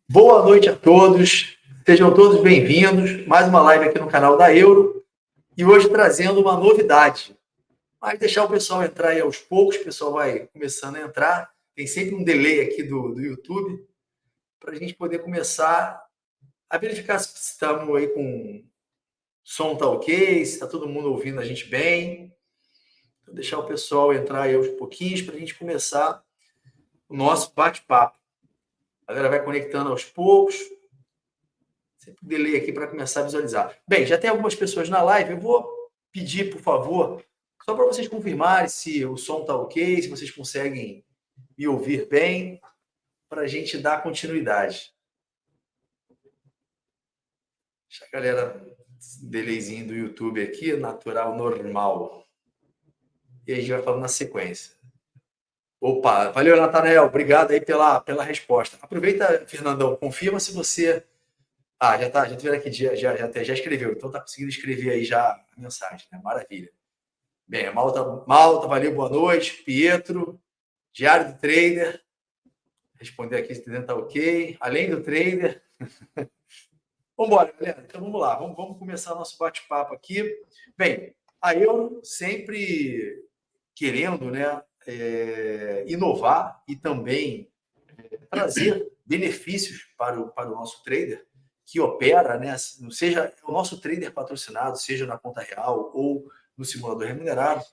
Boa noite a todos, sejam todos bem-vindos. Mais uma live aqui no canal da Euro e hoje trazendo uma novidade. Mas deixar o pessoal entrar aí aos poucos, o pessoal vai começando a entrar. Tem sempre um delay aqui do YouTube para a gente poder começar a verificar se estamos aí com som tá ok, se está todo mundo ouvindo a gente bem. Vou deixar o pessoal entrar aí aos pouquinhos para a gente começar o nosso bate-papo. A galera vai conectando aos poucos. Sempre um delay aqui para começar a visualizar. Bem, já tem algumas pessoas na live. Eu vou pedir, por favor, só para vocês confirmarem se o som está ok, se vocês conseguem me ouvir bem, para a gente dar continuidade. Deixa a galera, delayzinho do YouTube aqui, natural, normal. E aí a gente vai falando na sequência. Opa, valeu, Natanael. Obrigado aí pela resposta. Aproveita, Fernandão, confirma se você... já tá, já tiveram aqui, já escreveu. Então tá conseguindo escrever aí já a mensagem, né? Maravilha. Bem, Malta, valeu, boa noite. Pietro, Diário do Trader. Responder aqui se tá ok. Além do Trader. Vamos embora, galera. Então vamos lá, vamos começar nosso bate-papo aqui. Bem, a Euro sempre querendo, né, inovar e também trazer benefícios para o nosso trader que opera, né, seja o nosso trader patrocinado, seja na conta real ou no simulador remunerado.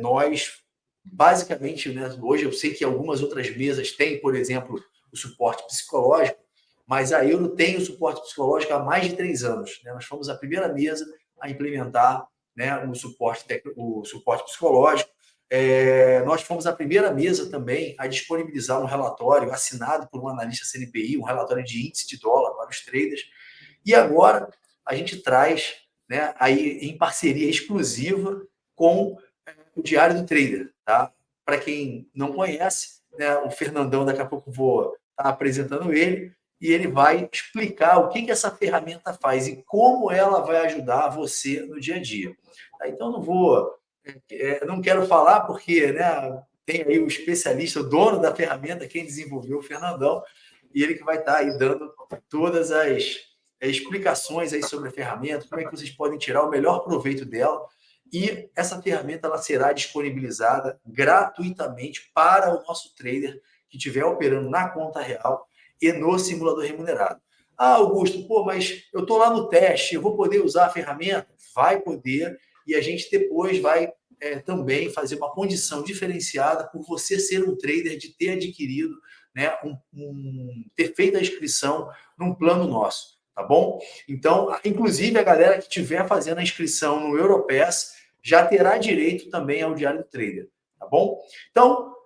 Nós, basicamente, né, hoje eu sei que algumas outras mesas têm, por exemplo, o suporte psicológico, mas a Euro tem o suporte psicológico há mais de 3 anos. Né? Nós fomos a primeira mesa a implementar, né, o suporte psicológico. Nós fomos a primeira mesa também a disponibilizar um relatório assinado por um analista CNPI, um relatório de índice de dólar para os traders. E agora a gente traz, né, aí em parceria exclusiva com o Diário do Trader. Tá? Para quem não conhece, né, o Fernandão, daqui a pouco vou estar apresentando ele, e ele vai explicar o que essa ferramenta faz e como ela vai ajudar você no dia a dia. Tá? Então, não quero falar porque, né, tem aí o especialista, o dono da ferramenta, quem desenvolveu, o Fernandão, e ele que vai estar aí dando todas as explicações aí sobre a ferramenta, como é que vocês podem tirar o melhor proveito dela. E essa ferramenta ela será disponibilizada gratuitamente para o nosso trader que estiver operando na conta real e no simulador remunerado. Augusto, mas eu estou lá no teste, eu vou poder usar a ferramenta? Vai poder, e a gente depois vai também fazer uma condição diferenciada por você ser um trader, de ter adquirido, né, ter feito a inscrição num plano nosso, tá bom? Então, inclusive a galera que estiver fazendo a inscrição no Europass já terá direito também ao Diário do Trader, tá bom? Então,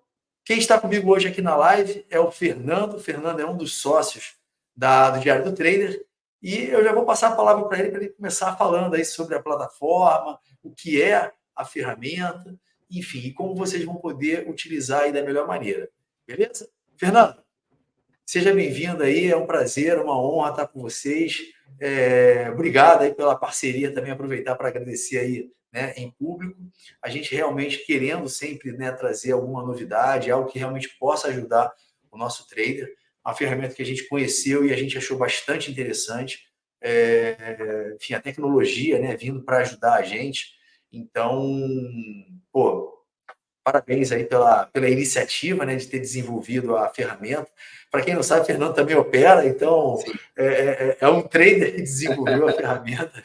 quem está comigo hoje aqui na live é o Fernando. O Fernando é um dos sócios do Diário do Trader. E eu já vou passar a palavra para ele começar falando aí sobre a plataforma, o que é a ferramenta, enfim, e como vocês vão poder utilizar aí da melhor maneira. Beleza? Fernando, seja bem-vindo aí, é um prazer, uma honra estar com vocês. Obrigado aí pela parceria também, aproveitar para agradecer aí, né, em público, a gente realmente querendo sempre, né, trazer alguma novidade, algo que realmente possa ajudar o nosso trader, uma ferramenta que a gente conheceu e a gente achou bastante interessante, enfim, a tecnologia, né, vindo para ajudar a gente. Então, parabéns aí pela iniciativa, né, de ter desenvolvido a ferramenta. Para quem não sabe, o Fernando também opera, então é um trader que desenvolveu a ferramenta.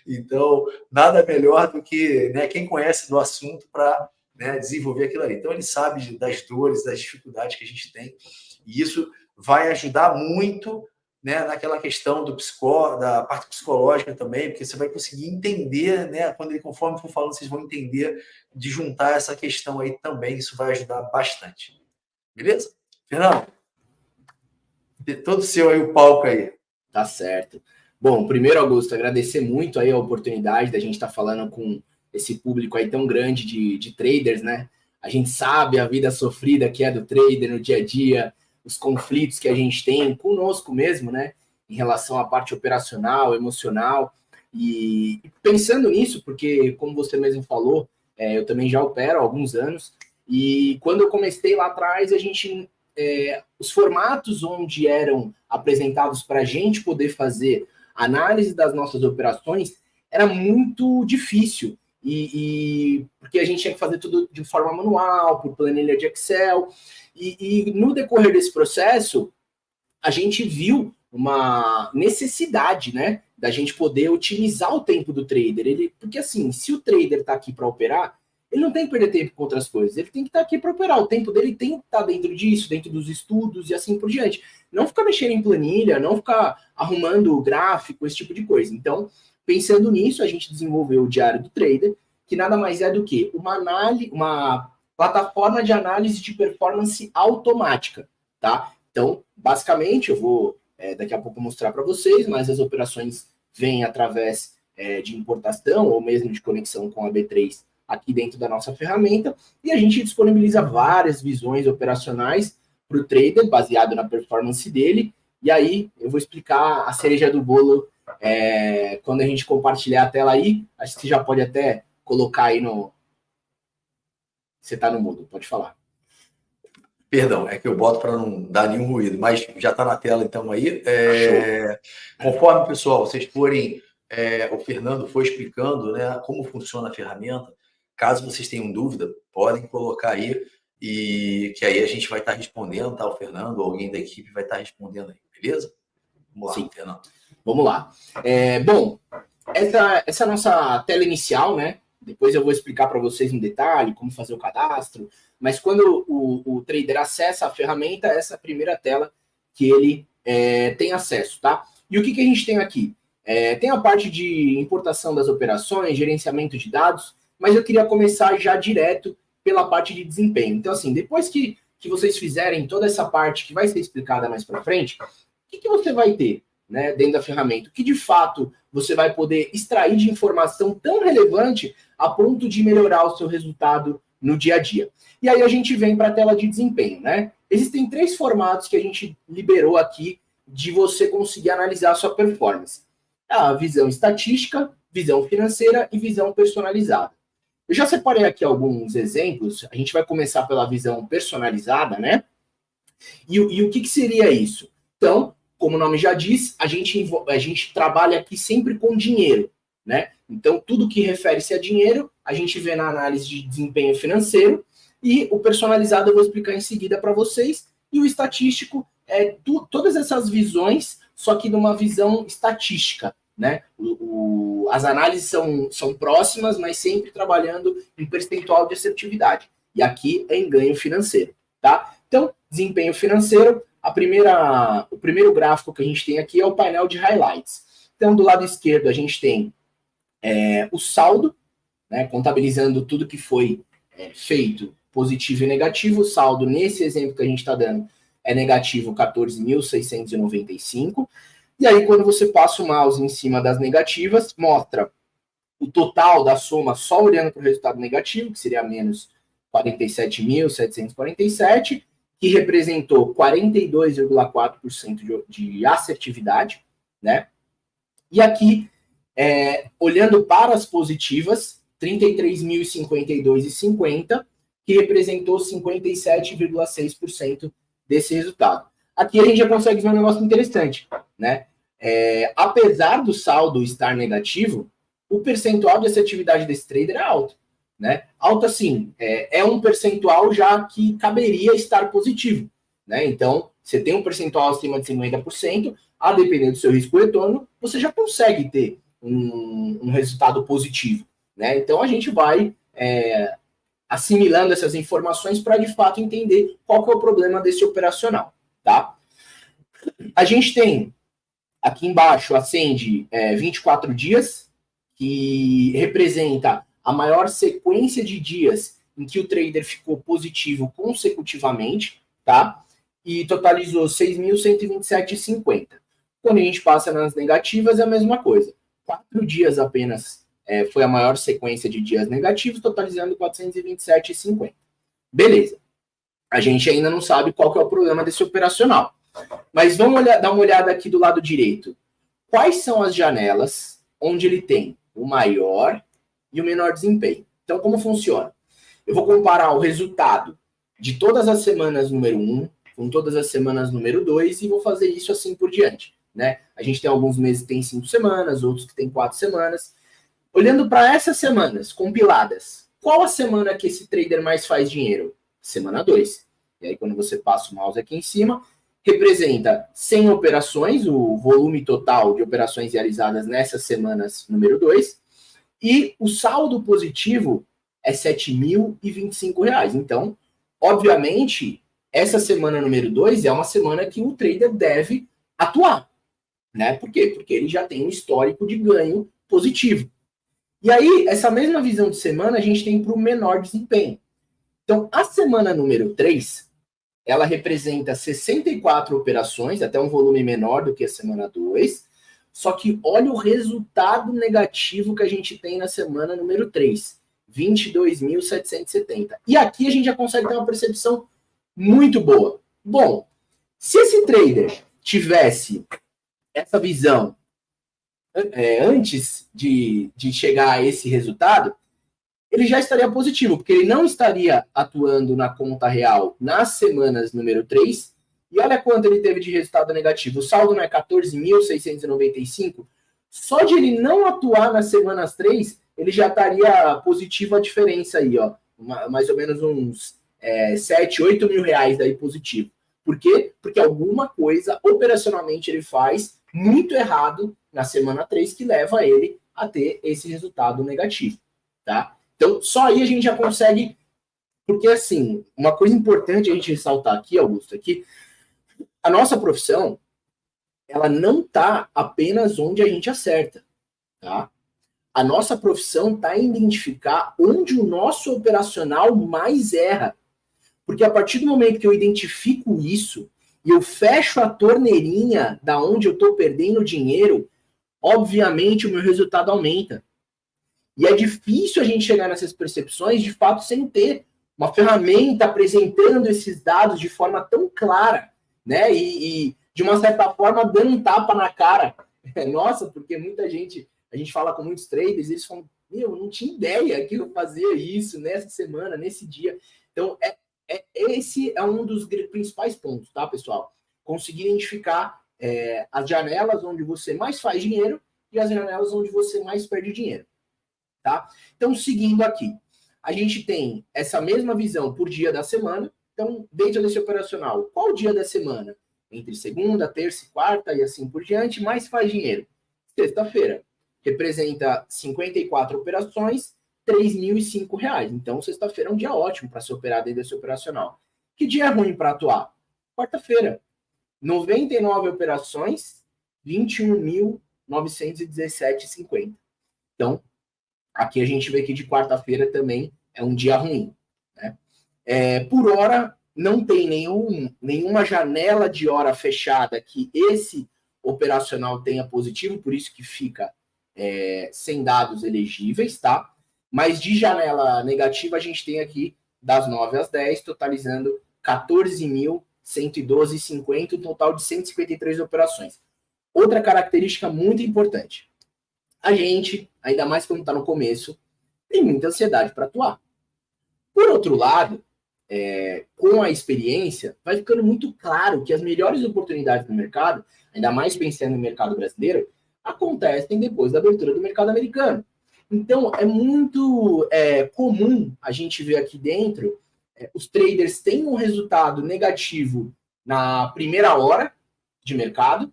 Então, nada melhor do que, né, quem conhece do assunto para, né, desenvolver aquilo ali. Então, ele sabe das dores, das dificuldades que a gente tem, e isso vai ajudar muito, né, naquela questão da parte psicológica também, porque você vai conseguir entender, né, conforme for falando, vocês vão entender de juntar essa questão aí também, isso vai ajudar bastante. Beleza? Fernando, todo seu aí o palco aí. Tá certo. Bom, primeiro, Augusto, agradecer muito aí a oportunidade da gente estar falando com esse público aí tão grande de traders, né? A gente sabe a vida sofrida que é do trader no dia a dia, os conflitos que a gente tem conosco mesmo, né? Em relação à parte operacional, emocional. E pensando nisso, porque, como você mesmo falou, eu também já opero há alguns anos, e quando eu comecei lá atrás, a gente... os formatos onde eram apresentados para a gente poder fazer análise das nossas operações era muito difícil. Porque a gente tinha que fazer tudo de forma manual, por planilha de Excel. E no decorrer desse processo, a gente viu uma necessidade, né, da gente poder otimizar o tempo do trader. Porque assim, se o trader está aqui para operar, ele não tem que perder tempo com outras coisas, ele tem que estar aqui para operar. O tempo dele tem que estar dentro disso, dentro dos estudos e assim por diante. Não ficar mexendo em planilha, não ficar arrumando gráfico, esse tipo de coisa. Então, pensando nisso, a gente desenvolveu o Diário do Trader, que nada mais é do que uma plataforma de análise de performance automática, tá? Então, basicamente, eu vou daqui a pouco mostrar para vocês, mas as operações vêm através de importação ou mesmo de conexão com a B3 aqui dentro da nossa ferramenta, e a gente disponibiliza várias visões operacionais para o trader, baseado na performance dele, e aí eu vou explicar a cereja do bolo quando a gente compartilhar a tela aí. Acho que você já pode até colocar aí no... Você está no mudo, pode falar. Perdão, é que eu boto para não dar nenhum ruído, mas já está na tela então aí. Conforme, pessoal, vocês forem... o Fernando foi explicando, né, como funciona a ferramenta. Caso vocês tenham dúvida, podem colocar aí, e que aí a gente vai estar respondendo, tá? O Fernando ou alguém da equipe vai estar respondendo aí, beleza? Vamos lá, Sim. Fernando. Vamos lá. Bom, essa nossa tela inicial, né? Depois eu vou explicar para vocês em detalhe como fazer o cadastro, mas quando o trader acessa a ferramenta, essa é a primeira tela que ele tem acesso, tá? E o que a gente tem aqui? Tem a parte de importação das operações, gerenciamento de dados, mas eu queria começar já direto pela parte de desempenho. Então, assim, depois que vocês fizerem toda essa parte que vai ser explicada mais para frente, o que você vai ter, né, dentro da ferramenta? O que de fato você vai poder extrair de informação tão relevante a ponto de melhorar o seu resultado no dia a dia? E aí a gente vem para a tela de desempenho, né? Existem 3 formatos que a gente liberou aqui de você conseguir analisar a sua performance: a visão estatística, visão financeira e visão personalizada. Eu já separei aqui alguns exemplos. A gente vai começar pela visão personalizada, né? E o que seria isso? Então, como o nome já diz, a gente trabalha aqui sempre com dinheiro, né? Então, tudo que refere-se a dinheiro, a gente vê na análise de desempenho financeiro, e o personalizado eu vou explicar em seguida para vocês, e o estatístico é todas essas visões, só que numa visão estatística, né? As análises são próximas, mas sempre trabalhando em percentual de assertividade. E aqui é em ganho financeiro, tá? Então, desempenho financeiro, o primeiro gráfico que a gente tem aqui é o painel de highlights. Então, do lado esquerdo, a gente tem o saldo, né, contabilizando tudo que foi feito, positivo e negativo. O saldo, nesse exemplo que a gente está dando, é negativo 14.695. E aí, quando você passa o mouse em cima das negativas, mostra o total da soma só olhando para o resultado negativo, que seria menos 47.747, que representou 42,4% de assertividade, né? E aqui, olhando para as positivas, 33.052,50, que representou 57,6% desse resultado. Aqui a gente já consegue ver um negócio interessante, né? Apesar do saldo estar negativo, o percentual de assertividade desse trader é alto, né? Alto assim, é um percentual já que caberia estar positivo, né? Então, você tem um percentual acima de 50%, a depender do seu risco-retorno, você já consegue ter um resultado positivo, né? Então, a gente vai assimilando essas informações para, de fato, entender qual que é o problema desse operacional, tá? A gente tem, aqui embaixo, acende 24 dias, que representa a maior sequência de dias em que o trader ficou positivo consecutivamente, tá? E totalizou 6.127,50. Quando a gente passa nas negativas, é a mesma coisa. 4 dias apenas foi a maior sequência de dias negativos, totalizando 427,50. Beleza. A gente ainda não sabe qual que é o problema desse operacional. Mas vamos dar uma olhada aqui do lado direito. Quais são as janelas onde ele tem o maior e o menor desempenho? Então, como funciona? Eu vou comparar o resultado de todas as semanas número 1 com todas as semanas número 2 e vou fazer isso assim por diante. Né? A gente tem alguns meses que tem 5 semanas, outros que tem 4 semanas. Olhando para essas semanas compiladas, qual a semana que esse trader mais faz dinheiro? Semana 2. E aí, quando você passa o mouse aqui em cima, representa 100 operações, o volume total de operações realizadas nessas semanas número 2, e o saldo positivo é R$ 7.025. Então, obviamente, essa semana número 2 é uma semana que o trader deve atuar. Né? Por quê? Porque ele já tem um histórico de ganho positivo. E aí, essa mesma visão de semana a gente tem para o menor desempenho. Então, a semana número 3, ela representa 64 operações, até um volume menor do que a semana 2, só que olha o resultado negativo que a gente tem na semana número 3, 22.770. E aqui a gente já consegue ter uma percepção muito boa. Bom, se esse trader tivesse essa visão antes de chegar a esse resultado, ele já estaria positivo, porque ele não estaria atuando na conta real nas semanas número 3, e olha quanto ele teve de resultado negativo. O saldo não é 14.695? Só de ele não atuar nas semanas 3, ele já estaria positivo a diferença aí, ó, mais ou menos uns 7, 8 mil reais daí positivo. Por quê? Porque alguma coisa operacionalmente ele faz muito errado na semana 3 que leva ele a ter esse resultado negativo, tá? Então, só aí a gente já consegue, porque assim, uma coisa importante a gente ressaltar aqui, Augusto, é que a nossa profissão, ela não está apenas onde a gente acerta, tá? A nossa profissão está em identificar onde o nosso operacional mais erra. Porque a partir do momento que eu identifico isso e eu fecho a torneirinha da onde eu estou perdendo dinheiro, obviamente o meu resultado aumenta. E é difícil a gente chegar nessas percepções, de fato, sem ter uma ferramenta apresentando esses dados de forma tão clara, né? E de uma certa forma, dando um tapa na cara. Nossa, porque muita gente, a gente fala com muitos traders, eles falam, eu não tinha ideia que eu fazia isso nessa semana, nesse dia. Então, esse é um dos principais pontos, tá, pessoal? Conseguir identificar as janelas onde você mais faz dinheiro e as janelas onde você mais perde dinheiro, tá? Então, seguindo aqui, a gente tem essa mesma visão por dia da semana. Então, dentro desse operacional, qual dia da semana? Entre segunda, terça e quarta e assim por diante, mais faz dinheiro? Sexta-feira. Representa 54 operações, R$3.005. Então, sexta-feira é um dia ótimo para se operar dentro desse operacional. Que dia é ruim para atuar? Quarta-feira. 99 operações, 21.917,50. Então, aqui a gente vê que de quarta-feira também é um dia ruim. Né? Por hora, não tem nenhuma janela de hora fechada que esse operacional tenha positivo, por isso que fica sem dados elegíveis, tá? Mas de janela negativa, a gente tem aqui das 9 às 10, totalizando 14.112,50, um total de 153 operações. Outra característica muito importante. A gente, ainda mais quando está no começo, tem muita ansiedade para atuar. Por outro lado, com a experiência, vai ficando muito claro que as melhores oportunidades no mercado, ainda mais pensando no mercado brasileiro, acontecem depois da abertura do mercado americano. Então, é muito comum a gente ver aqui dentro os traders têm um resultado negativo na primeira hora de mercado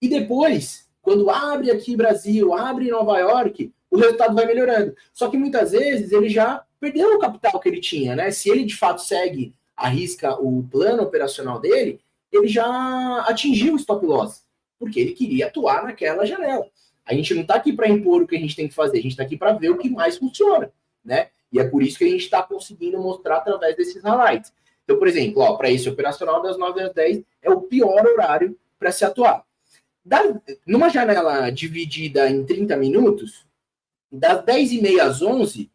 e depois, quando abre aqui Brasil, abre Nova York, o resultado vai melhorando. Só que muitas vezes ele já perdeu o capital que ele tinha, né? Se ele de fato segue à risca o plano operacional dele, ele já atingiu o stop loss, porque ele queria atuar naquela janela. A gente não está aqui para impor o que a gente tem que fazer, a gente está aqui para ver o que mais funciona, né? E é por isso que a gente está conseguindo mostrar através desses highlights. Então, por exemplo, para esse operacional das 9 às 10 é o pior horário para se atuar. Numa janela dividida em 30 minutos, das 10h30 às 11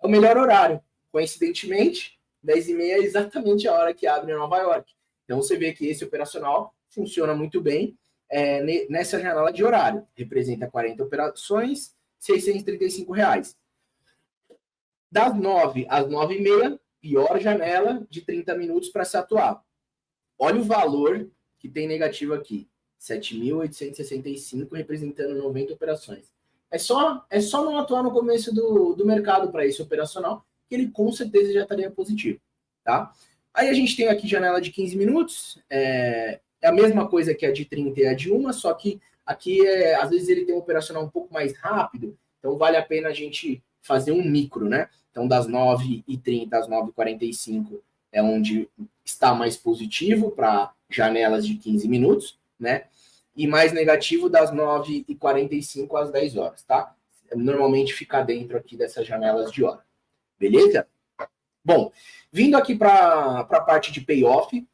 é o melhor horário. Coincidentemente, 10h30 é exatamente a hora que abre em Nova York. Então você vê que esse operacional funciona muito bem nessa janela de horário. Representa 40 operações, R$635. Das 9 às 9h30, pior janela de 30 minutos para se atuar. Olha o valor que tem negativo aqui. 7.865, representando 90 operações. É só não atuar no começo do mercado para esse operacional, que ele com certeza já estaria positivo. Tá? Aí a gente tem aqui janela de 15 minutos. É a mesma coisa que a de 30 e a de 1, só que aqui, às vezes, ele tem um operacional um pouco mais rápido, então vale a pena a gente fazer um micro, né? Então, das 9h30 às 9h45 é onde está mais positivo para janelas de 15 minutos, né? E mais negativo das 9h45 às 10 horas, tá? Normalmente fica dentro aqui dessas janelas de hora. Beleza? Bom, vindo aqui para a parte de payoff.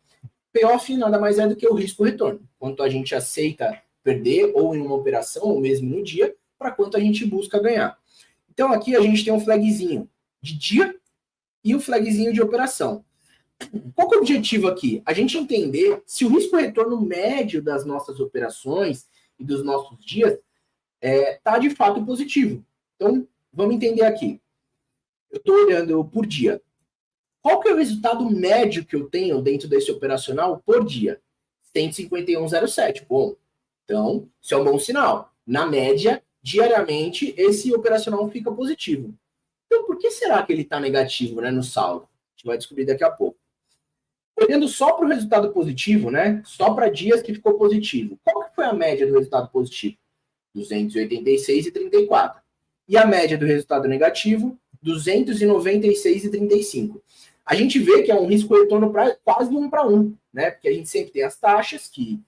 Payoff nada mais é do que o risco-retorno. Quanto a gente aceita perder ou em uma operação, ou mesmo no dia, para quanto a gente busca ganhar. Então aqui a gente tem um flagzinho de dia e o flagzinho de operação. Qual que é o objetivo aqui? A gente entender se o risco-retorno médio das nossas operações e dos nossos dias está de fato positivo. Então, vamos entender aqui. Eu estou olhando por dia. Qual que é o resultado médio que eu tenho dentro desse operacional por dia? 151,07. Bom, então, isso é um bom sinal. Na média, diariamente, esse operacional fica positivo. Então, por que será que ele está negativo, né, no saldo? A gente vai descobrir daqui a pouco. Olhando só para o resultado positivo, né? Só para dias que ficou positivo. Qual que foi a média do resultado positivo? 286,34. E a média do resultado negativo? 296,35. A gente vê que é um risco-retorno quase 1 para 1, né? Porque a gente sempre tem as taxas que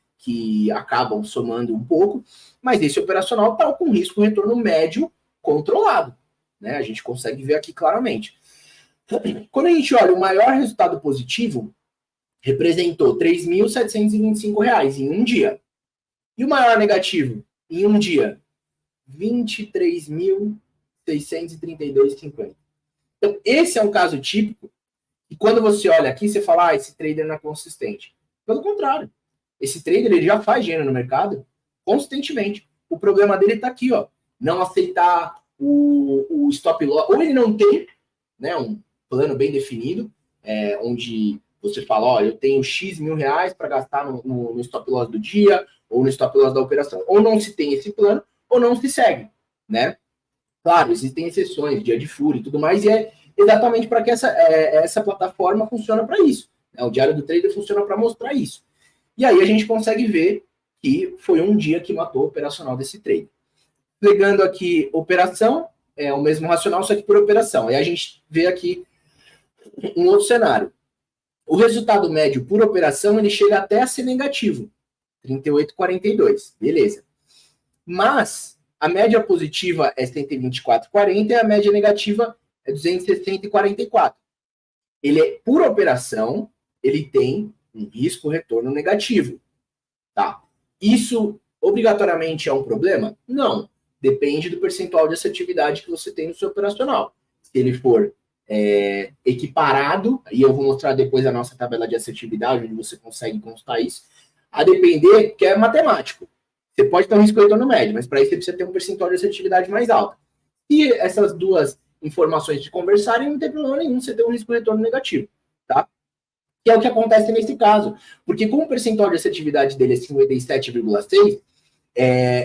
acabam somando um pouco, mas esse operacional está com risco-retorno médio controlado, né? A gente consegue ver aqui claramente. Quando a gente olha o maior resultado positivo, representou R$ 3.725 em um dia. E o maior negativo, em um dia? R$ 23.632,50. Então, esse é um caso típico, e quando você olha aqui, você fala, esse trader não é consistente. Pelo contrário, esse trader ele já faz dinheiro no mercado consistentemente. O problema dele está aqui, ó, não aceitar o stop loss, ou ele não tem, né, um plano bem definido, onde você fala, ó, eu tenho X mil reais para gastar no stop loss do dia, ou no stop loss da operação. Ou não se tem esse plano, ou não se segue, né? Claro, existem exceções, dia de fúria e tudo mais, e é exatamente para que essa plataforma funciona para isso. Né? O Diário do Trader funciona para mostrar isso. E aí a gente consegue ver que foi um dia que matou o operacional desse trader. Pegando aqui operação, é o mesmo racional, só que por operação. Aí a gente vê aqui um outro cenário. O resultado médio por operação, ele chega até a ser negativo. 38,42. Beleza. Mas a média positiva é 124,40 e a média negativa é 260,44. Por operação, ele tem um risco-retorno negativo. Tá? Isso obrigatoriamente é um problema? Não. Depende do percentual de assertividade que você tem no seu operacional. Se ele for equiparado, e eu vou mostrar depois a nossa tabela de assertividade, onde você consegue constar isso, a depender, que é matemático. Você pode ter um risco-retorno médio, mas para isso você precisa ter um percentual de assertividade mais alto. E essas duas informações de conversarem, não tem problema nenhum você ter um risco-retorno negativo. Tá? Que é o que acontece nesse caso. Porque como o percentual de assertividade dele é 57,6,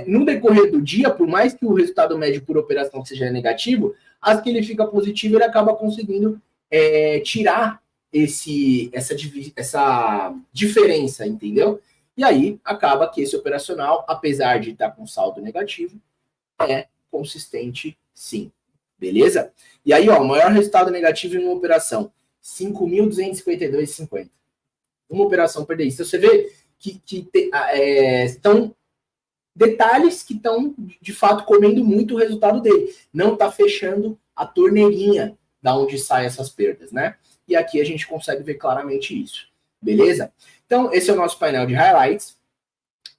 no decorrer do dia, por mais que o resultado médio por operação seja negativo, as que ele fica positivo, ele acaba conseguindo tirar essa diferença, entendeu? E aí acaba que esse operacional, apesar de estar com saldo negativo, é consistente sim. Beleza? E aí, ó, o maior resultado negativo em uma operação, 5.252,50. Uma operação perder isso. Você vê que estão detalhes que estão, de fato, comendo muito o resultado dele. Não está fechando a torneirinha da onde saem essas perdas, né? E aqui a gente consegue ver claramente isso. Beleza? Então, esse é o nosso painel de highlights.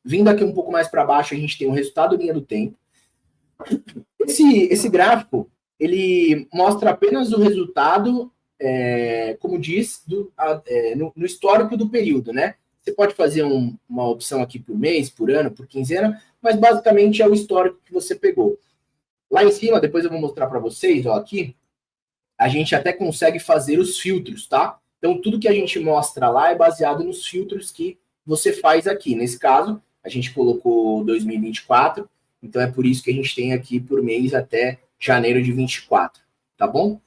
Vindo aqui um pouco mais para baixo, a gente tem o resultado linha do tempo. Esse gráfico, ele mostra apenas o resultado como diz, no histórico do período, né? Você pode fazer uma opção aqui por mês, por ano, por quinzena, mas basicamente é o histórico que você pegou. Lá em cima, depois eu vou mostrar para vocês, ó, aqui, a gente até consegue fazer os filtros, tá? Então, tudo que a gente mostra lá é baseado nos filtros que você faz aqui. Nesse caso, a gente colocou 2024, então é por isso que a gente tem aqui por mês até janeiro de 24, tá bom?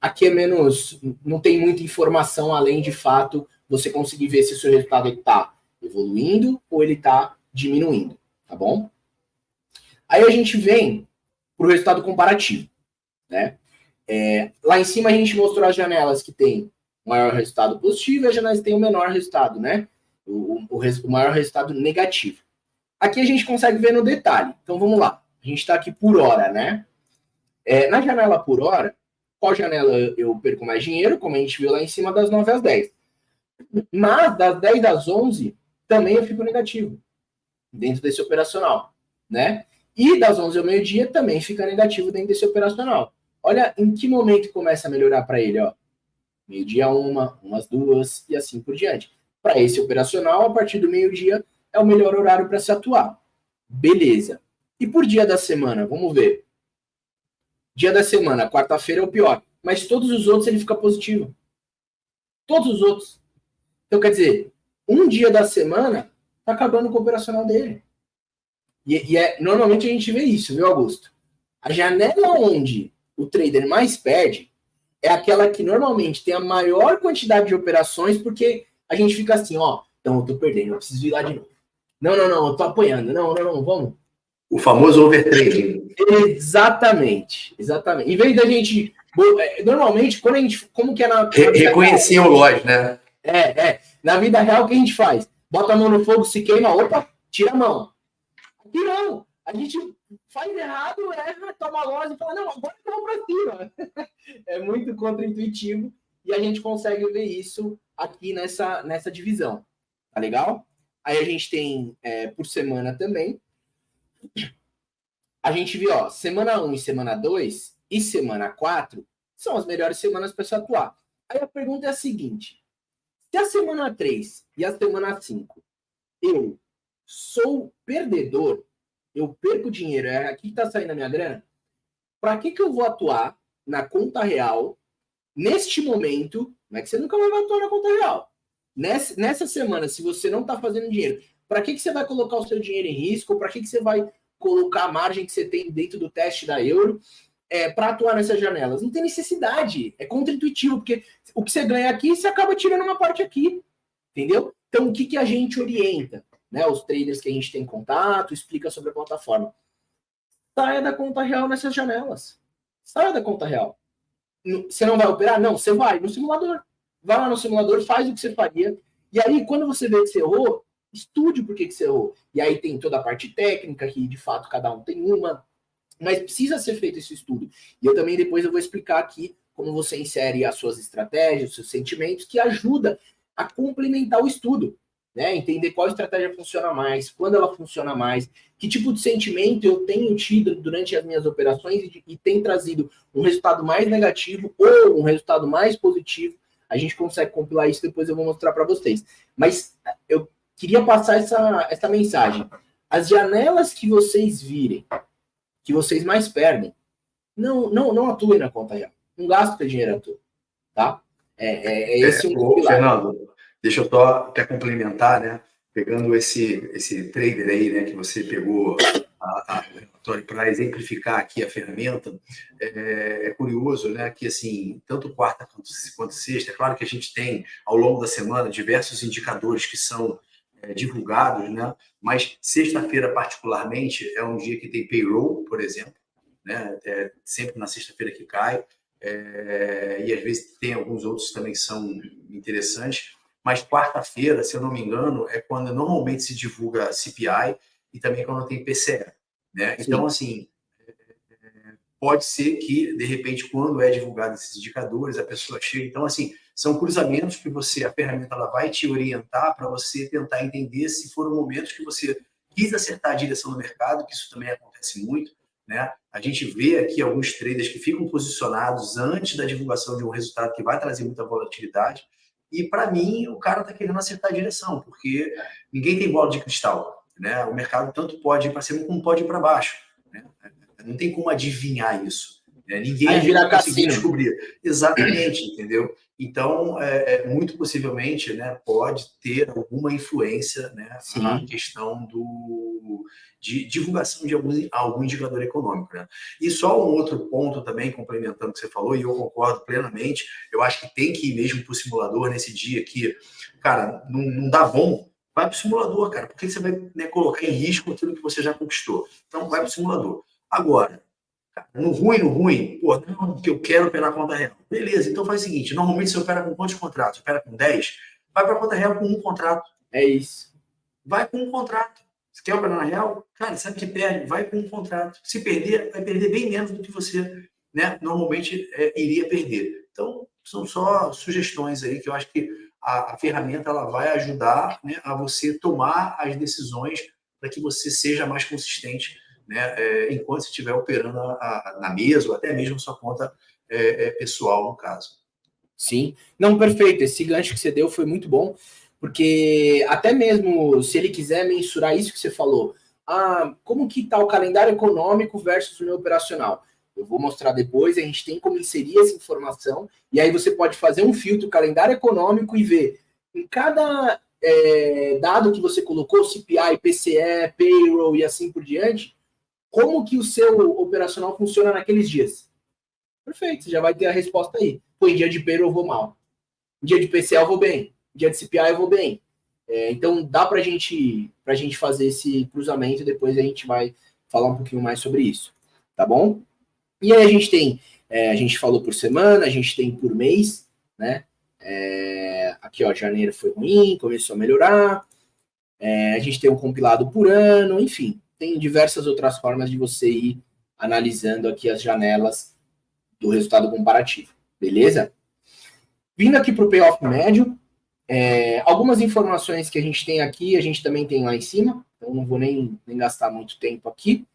Aqui é menos, não tem muita informação além de fato você conseguir ver se o seu resultado está evoluindo ou ele está diminuindo, tá bom? Aí a gente vem para o resultado comparativo, né? Lá em cima a gente mostrou as janelas que tem o maior resultado positivo e as janelas que tem o menor resultado, né? O maior resultado negativo. Aqui a gente consegue ver no detalhe. Então vamos lá. A gente está aqui por hora, né? Na janela por hora, qual janela eu perco mais dinheiro? Como a gente viu lá em cima, das 9 às 10. Mas das 10 às 11, também eu fico negativo, dentro desse operacional, né? E das 11 ao meio-dia, também fica negativo dentro desse operacional. Olha em que momento começa a melhorar para ele, ó. Meio-dia umas duas, e assim por diante. Para esse operacional, a partir do meio-dia, é o melhor horário para se atuar. Beleza. E por dia da semana, vamos ver. Dia da semana, quarta-feira é o pior. Mas todos os outros ele fica positivo. Todos os outros. Então, quer dizer, um dia da semana tá acabando com o operacional dele. Normalmente a gente vê isso, viu, Augusto? A janela onde o trader mais perde é aquela que normalmente tem a maior quantidade de operações, porque a gente fica assim, ó, então eu tô perdendo, eu preciso ir lá de novo. Não, eu tô apanhando. Não, vamos. O famoso overtrading. Exatamente. Em vez da gente... Normalmente, quando a gente... Como que é na... Reconhecer o loja, né? Na vida real, o que a gente faz? Bota a mão no fogo, se queima, opa, tira a mão. Aqui não. A gente faz errado, erra, toma loja e fala, não, agora eu vou pra cima. É muito contra-intuitivo e a gente consegue ver isso aqui nessa divisão. Tá legal? Aí a gente tem por semana também. A gente viu, ó, semana 1 e semana 2 e semana 4 são as melhores semanas para se atuar. Aí a pergunta é a seguinte: se a semana 3 e a semana 5 eu sou perdedor, eu perco dinheiro, é aqui que está saindo a minha grana, para que eu vou atuar na conta real neste momento? Não é que você nunca vai atuar na conta real. Nessa semana, se você não está fazendo dinheiro, para que você vai colocar o seu dinheiro em risco? Para que você vai colocar a margem que você tem dentro do teste da euro para atuar nessas janelas? Não tem necessidade. É contra-intuitivo, porque o que você ganha aqui, você acaba tirando uma parte aqui. Entendeu? Então, o que a gente orienta? Né? Os traders que a gente tem contato, explica sobre a plataforma. Saia da conta real nessas janelas. Saia da conta real. Você não vai operar? Não, você vai no simulador. Vai lá no simulador, faz o que você faria. E aí, quando você vê que você errou, estude por que você errou. E aí tem toda a parte técnica, que de fato cada um tem uma. Mas precisa ser feito esse estudo. E eu também depois eu vou explicar aqui como você insere as suas estratégias, os seus sentimentos, que ajuda a complementar o estudo. Né? Entender qual estratégia funciona mais, quando ela funciona mais, que tipo de sentimento eu tenho tido durante as minhas operações e tem trazido um resultado mais negativo ou um resultado mais positivo. A gente consegue compilar isso, depois eu vou mostrar para vocês. Mas eu queria passar essa mensagem. As janelas que vocês virem, que vocês mais perdem, não atuem na conta real. Não gastem dinheiro à toa. Tá? Esse um pilar. Fernando, deixa eu só até complementar, né? Pegando esse trader aí, né, que você pegou a relatório para exemplificar aqui a ferramenta, é curioso, né, que assim, tanto quarta quanto sexta, é claro que a gente tem ao longo da semana diversos indicadores que são divulgados, né, mas sexta-feira particularmente é um dia que tem payroll, por exemplo, né, sempre na sexta-feira que cai, e às vezes tem alguns outros também que são interessantes. Mas quarta-feira, se eu não me engano, é quando normalmente se divulga CPI e também quando tem PCE. Né? Então, assim, pode ser que, de repente, quando é divulgado esses indicadores, a pessoa chega... Então, assim, são cruzamentos que a ferramenta ela vai te orientar para você tentar entender se foram momentos que você quis acertar a direção do mercado, que isso também acontece muito, né? A gente vê aqui alguns traders que ficam posicionados antes da divulgação de um resultado que vai trazer muita volatilidade. E, para mim, o cara está querendo acertar a direção, porque ninguém tem bola de cristal, né? O mercado tanto pode ir para cima como pode ir para baixo, né? Não tem como adivinhar isso. Né? Ninguém Aí vira vai conseguir cassino. descobrir. Exatamente, entendeu? Então, muito possivelmente, né, pode ter alguma influência, né, na questão de divulgação de algum indicador econômico. Né? E só um outro ponto também, complementando o que você falou, e eu concordo plenamente, eu acho que tem que ir mesmo para o simulador nesse dia que, cara, não dá bom, vai para o simulador, cara, porque você vai, né, colocar em risco aquilo que você já conquistou. Então, vai para o simulador. Agora, no ruim, pô, não, que eu quero operar conta real. Beleza, então faz o seguinte, normalmente você opera com quantos contratos? Você opera com 10? Vai para a conta real com um contrato. É isso. Vai com um contrato. Você quer operar na real? Cara, sabe que perde? Vai com um contrato. Se perder, vai perder bem menos do que você, né, normalmente iria perder. Então, são só sugestões aí que eu acho que a ferramenta ela vai ajudar, né, a você tomar as decisões para que você seja mais consistente, né, enquanto você estiver operando na mesa ou até mesmo a sua conta pessoal, no caso. Sim. Não, perfeito. Esse gancho que você deu foi muito bom, porque até mesmo se ele quiser mensurar isso que você falou, como que está o calendário econômico versus o meu operacional? Eu vou mostrar depois, a gente tem como inserir essa informação, e aí você pode fazer um filtro calendário econômico e ver em cada dado que você colocou, CPI, PCE, payroll e assim por diante, como que o seu operacional funciona naqueles dias. Perfeito, você já vai ter a resposta aí. Pô, em dia de payroll eu vou mal. Em dia de PCE eu vou bem. Em dia de CPI eu vou bem. Então dá pra gente fazer esse cruzamento e depois a gente vai falar um pouquinho mais sobre isso. Tá bom? E aí a gente tem, a gente falou por semana, a gente tem por mês, né? Aqui, ó, janeiro foi ruim, começou a melhorar. A gente tem um compilado por ano, enfim. Tem diversas outras formas de você ir analisando aqui as janelas do resultado comparativo, beleza? Vindo aqui para o payoff médio, algumas informações que a gente tem aqui, a gente também tem lá em cima, então não vou nem gastar muito tempo aqui,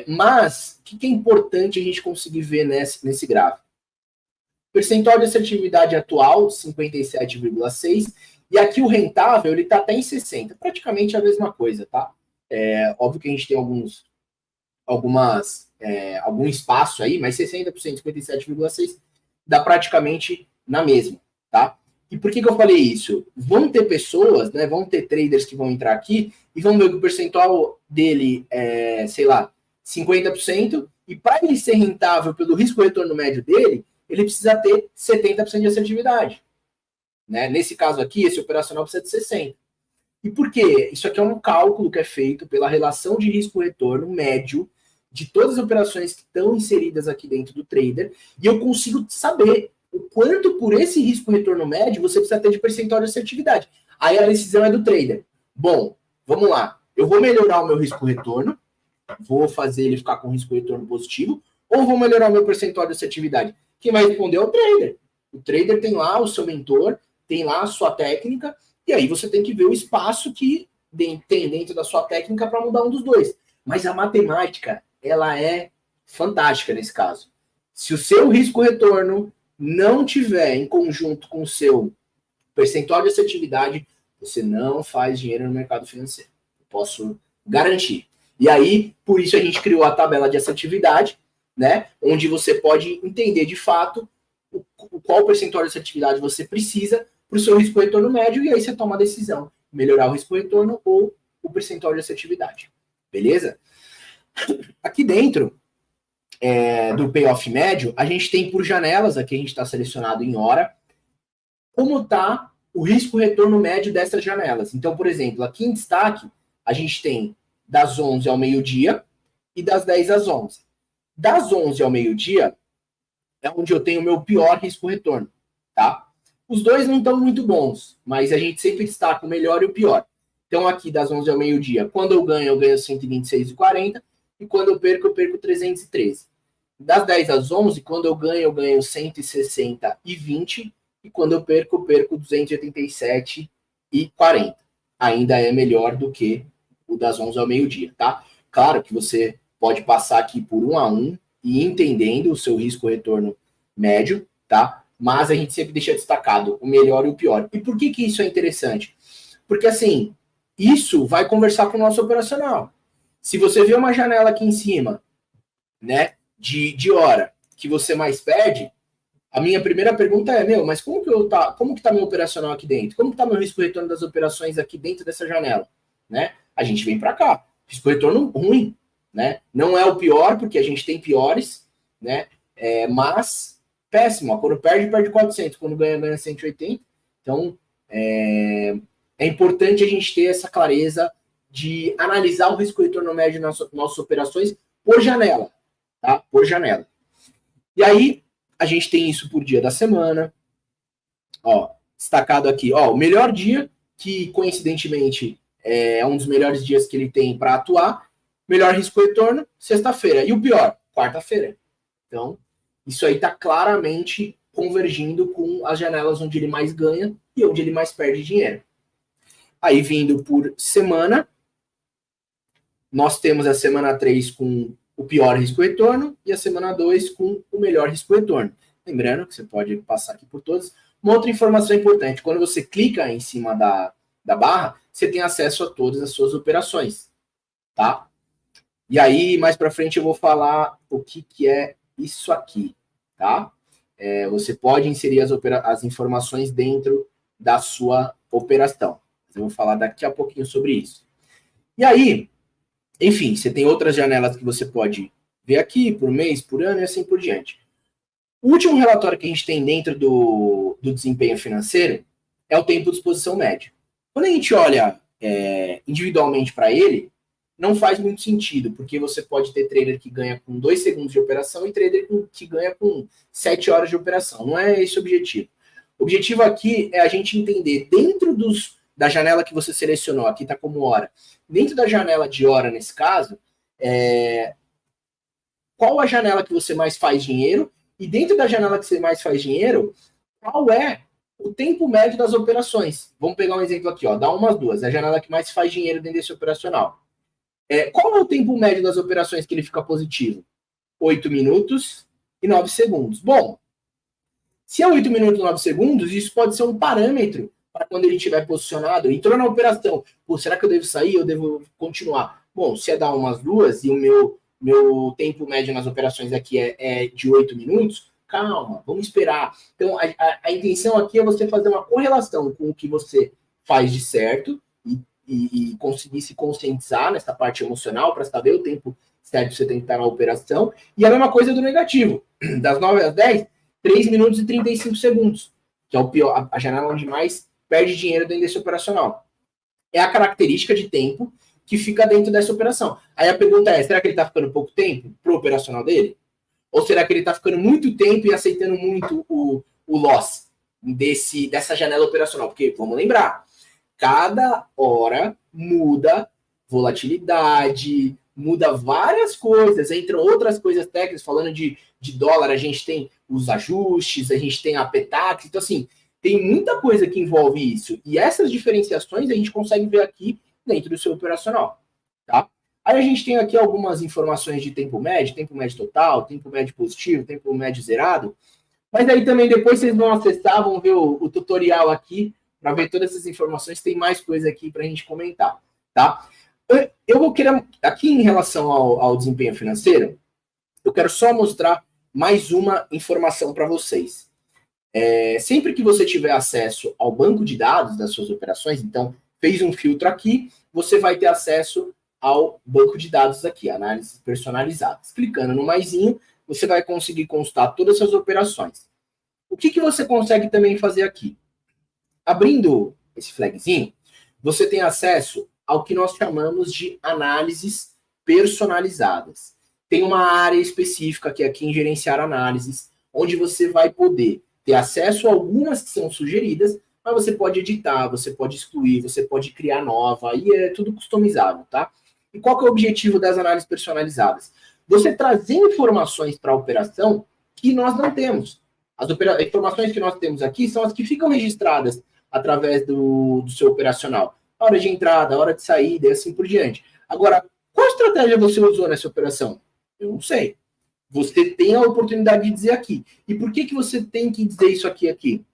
mas o que é importante a gente conseguir ver nesse gráfico? Percentual de assertividade atual, 57,6%, e aqui o rentável, ele está até em 60%, praticamente a mesma coisa, tá? Óbvio que a gente tem algum espaço aí, mas 60%, 57,6% dá praticamente na mesma, tá? E por que eu falei isso? Vão ter pessoas, né, vão ter traders que vão entrar aqui e vão ver que o percentual dele é, sei lá, 50%, e para ele ser rentável pelo risco-retorno médio dele, ele precisa ter 70% de assertividade. Né? Nesse caso aqui, esse operacional precisa de 60%. E por quê? Isso aqui é um cálculo que é feito pela relação de risco-retorno médio de todas as operações que estão inseridas aqui dentro do trader, e eu consigo saber o quanto por esse risco-retorno médio você precisa ter de percentual de assertividade. Aí a decisão é do trader. Bom, vamos lá. Eu vou melhorar o meu risco-retorno, vou fazer ele ficar com risco-retorno positivo, ou vou melhorar o meu percentual de assertividade? Quem vai responder é o trader. O trader tem lá o seu mentor, tem lá a sua técnica, e aí você tem que ver o espaço que tem dentro da sua técnica para mudar um dos dois. Mas a matemática, ela é fantástica nesse caso. Se o seu risco-retorno não tiver em conjunto com o seu percentual de assertividade, você não faz dinheiro no mercado financeiro. Eu posso garantir. E aí, por isso a gente criou a tabela de assertividade, né? Onde você pode entender de fato qual percentual de assertividade você precisa para o seu risco-retorno médio, e aí você toma a decisão, melhorar o risco-retorno ou o percentual de assertividade. Beleza? Aqui dentro do payoff médio, a gente tem por janelas, aqui a gente está selecionado em hora, como está o risco-retorno médio dessas janelas. Então, por exemplo, aqui em destaque, a gente tem das 11 ao meio-dia e das 10 às 11. Das 11 ao meio-dia é onde eu tenho o meu pior risco-retorno, tá? Os dois não estão muito bons, mas a gente sempre destaca o melhor e o pior. Então, aqui das 11 ao meio-dia, quando eu ganho 126,40, e quando eu perco 313. Das 10 às 11, quando eu ganho 160,20, e quando eu perco 287,40. Ainda é melhor do que o das 11 ao meio-dia, tá? Claro que você pode passar aqui por um a um e entendendo o seu risco-retorno médio, tá? Mas a gente sempre deixa destacado o melhor e o pior. E por que isso é interessante? Porque, assim, isso vai conversar com o nosso operacional. Se você vê uma janela aqui em cima, né, de hora que você mais perde, a minha primeira pergunta é, mas como que tá meu operacional aqui dentro? Como que tá meu risco-retorno das operações aqui dentro dessa janela? Né? A gente vem para cá. Risco-retorno ruim, né? Não é o pior, porque a gente tem piores, né? Mas péssimo. Quando perde 400. Quando ganha 180. Então, é importante a gente ter essa clareza de analisar o risco-retorno médio nas nossas operações por janela, tá? Por janela. E aí, a gente tem isso por dia da semana. Ó, destacado aqui, ó, o melhor dia, que coincidentemente é um dos melhores dias que ele tem para atuar. Melhor risco-retorno, sexta-feira. E o pior, quarta-feira. Então, isso aí está claramente convergindo com as janelas onde ele mais ganha e onde ele mais perde dinheiro. Aí, vindo por semana, nós temos a semana 3 com o pior risco-retorno e a semana 2 com o melhor risco-retorno. Lembrando que você pode passar aqui por todas. Uma outra informação importante, quando você clica em cima da barra, você tem acesso a todas as suas operações, tá? E aí, mais para frente, eu vou falar o que é isso aqui, tá? Você pode inserir as informações dentro da sua operação. Eu vou falar daqui a pouquinho sobre isso. E aí, enfim, você tem outras janelas que você pode ver aqui, por mês, por ano e assim por diante. O último relatório que a gente tem dentro do desempenho financeiro é o tempo de exposição médio. Quando a gente olha individualmente para ele, não faz muito sentido, porque você pode ter trader que ganha com 2 segundos de operação e trader que ganha com 7 horas de operação. Não é esse o objetivo. O objetivo aqui é a gente entender dentro da janela que você selecionou, aqui está como hora, dentro da janela de hora, nesse caso, qual a janela que você mais faz dinheiro, e dentro da janela que você mais faz dinheiro, qual é o tempo médio das operações. Vamos pegar um exemplo aqui, ó, dá umas duas, é a janela que mais faz dinheiro dentro desse operacional. Qual é o tempo médio das operações que ele fica positivo? 8 minutos e 9 segundos. Bom, se é 8 minutos e 9 segundos, isso pode ser um parâmetro para quando ele estiver posicionado, entrou na operação, será que eu devo sair ou devo continuar? Bom, se dar umas duas e o meu tempo médio nas operações aqui é de 8 minutos, calma, vamos esperar. Então, a intenção aqui é você fazer uma correlação com o que você faz de certo e conseguir se conscientizar nessa parte emocional para saber o tempo certo que você tem que estar na operação. E a mesma coisa do negativo. Das 9 às 10, 3 minutos e 35 segundos, que é o pior, a janela onde mais perde dinheiro dentro desse operacional. É a característica de tempo que fica dentro dessa operação. Aí a pergunta é, será que ele está ficando pouco tempo pro operacional dele? Ou será que ele está ficando muito tempo e aceitando muito o loss dessa janela operacional? Porque, vamos lembrar, cada hora muda volatilidade, muda várias coisas, entram outras coisas técnicas, falando de dólar, a gente tem os ajustes, a gente tem a PETAX, então assim, tem muita coisa que envolve isso. E essas diferenciações a gente consegue ver aqui dentro do seu operacional, tá? Aí a gente tem aqui algumas informações de tempo médio total, tempo médio positivo, tempo médio zerado, mas aí também depois vocês vão acessar, vão ver o tutorial aqui, para ver todas essas informações, tem mais coisa aqui para a gente comentar, tá? Eu vou querer, aqui em relação ao desempenho financeiro, eu quero só mostrar mais uma informação para vocês. Sempre que você tiver acesso ao banco de dados das suas operações, então, fez um filtro aqui, você vai ter acesso ao banco de dados aqui, análises personalizadas. Clicando no maisinho, você vai conseguir constar todas as suas operações. O que você consegue também fazer aqui? Abrindo esse flagzinho, você tem acesso ao que nós chamamos de análises personalizadas. Tem uma área específica que é aqui em gerenciar análises, onde você vai poder ter acesso a algumas que são sugeridas, mas você pode editar, você pode excluir, você pode criar nova, e é tudo customizável, tá? E qual que é o objetivo das análises personalizadas? Você trazer informações para a operação que nós não temos. As informações que nós temos aqui são as que ficam registradas através do seu operacional. A hora de entrada, a hora de saída e assim por diante. Agora, Qual estratégia você usou nessa operação? Eu não sei. Você tem a oportunidade de dizer aqui. E por que você tem que dizer isso aqui?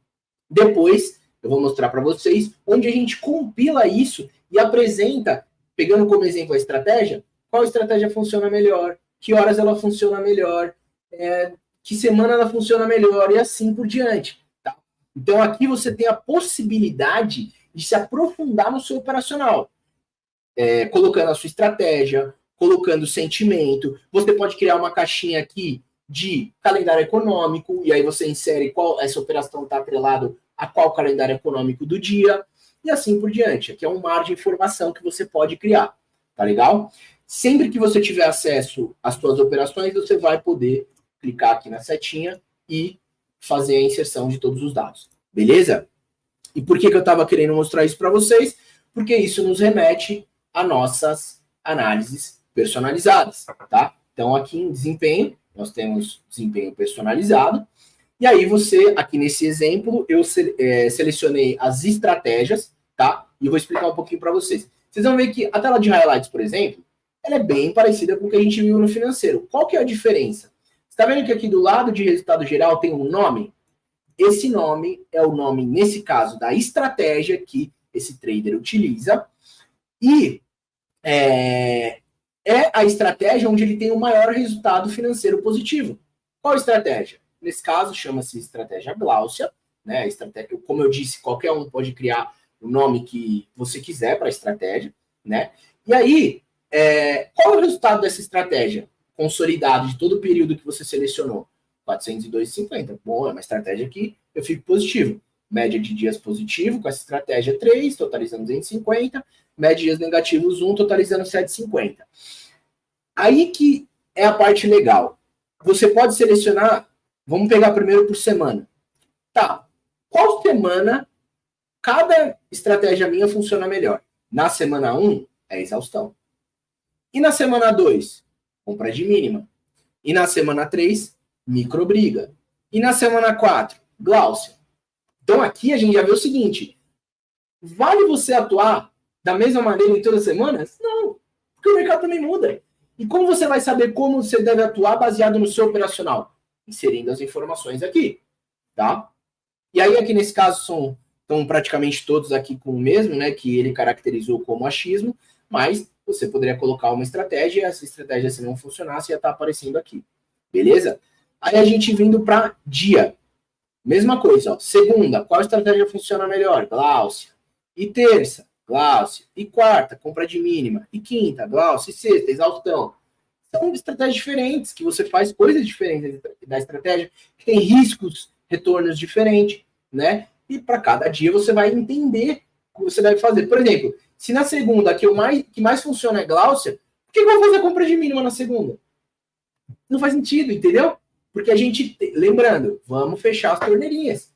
Depois, eu vou mostrar para vocês onde a gente compila isso e apresenta, pegando como exemplo a estratégia, qual estratégia funciona melhor, que horas ela funciona melhor, que semana ela funciona melhor e assim por diante. Tá? Então, aqui você tem a possibilidade de se aprofundar no seu operacional. Colocando a sua estratégia, colocando o sentimento. Você pode criar uma caixinha aqui de calendário econômico, e aí você insere qual essa operação está atrelado a qual calendário econômico do dia, e assim por diante. Aqui é um mar de informação que você pode criar, tá legal? Sempre que você tiver acesso às suas operações, você vai poder clicar aqui na setinha e fazer a inserção de todos os dados, beleza? E por que eu estava querendo mostrar isso para vocês? Porque isso nos remete a nossas análises personalizadas, tá? Então, aqui em desempenho, nós temos desempenho personalizado. E aí você, aqui nesse exemplo, eu selecionei as estratégias, tá? E eu vou explicar um pouquinho para vocês. Vocês vão ver que a tela de highlights, por exemplo, ela é bem parecida com o que a gente viu no financeiro. Qual que é a diferença? Você está vendo que aqui do lado de resultado geral tem um nome? Esse nome é o nome, nesse caso, da estratégia que esse trader utiliza. E é a estratégia onde ele tem o maior resultado financeiro positivo. Qual estratégia? Nesse caso, chama-se estratégia Gláucia. Né? Estratégia, como eu disse, qualquer um pode criar o nome que você quiser para a estratégia. Né? E aí, qual é o resultado dessa estratégia? Consolidado de todo o período que você selecionou. 402,50. Bom, é uma estratégia que eu fico positivo. Média de dias positivo, com essa estratégia 3, totalizando 250. Média de dias negativos 1, totalizando 7,50. Aí que é a parte legal. Você pode selecionar, vamos pegar primeiro por semana. Tá, qual semana cada estratégia minha funciona melhor? Na semana 1, é exaustão. E na semana 2, compra de mínima. E na semana 3, microbriga. E na semana 4, Gláucia. Então aqui a gente já vê o seguinte, vale você atuar da mesma maneira em todas as semanas? Não, porque o mercado também muda. E como você vai saber como você deve atuar baseado no seu operacional? Inserindo as informações aqui, tá? E aí aqui nesse caso estão praticamente todos aqui com o mesmo, né, que ele caracterizou como achismo, mas você poderia colocar uma estratégia e essa estratégia, se não funcionasse, ia estar aparecendo aqui, beleza? Aí a gente vindo para dia. Mesma coisa, ó. Segunda, qual estratégia funciona melhor? Gláucia. E terça, Gláucia. E quarta, compra de mínima. E quinta, Gláucia. E sexta, exaustão. São estratégias diferentes, que você faz coisas diferentes da estratégia, que tem riscos, retornos diferentes, né? E para cada dia você vai entender o que você deve fazer. Por exemplo, se na segunda que mais funciona é Gláucia, por que eu vou fazer a compra de mínima na segunda? Não faz sentido, entendeu? Porque a gente, lembrando, vamos fechar as torneirinhas.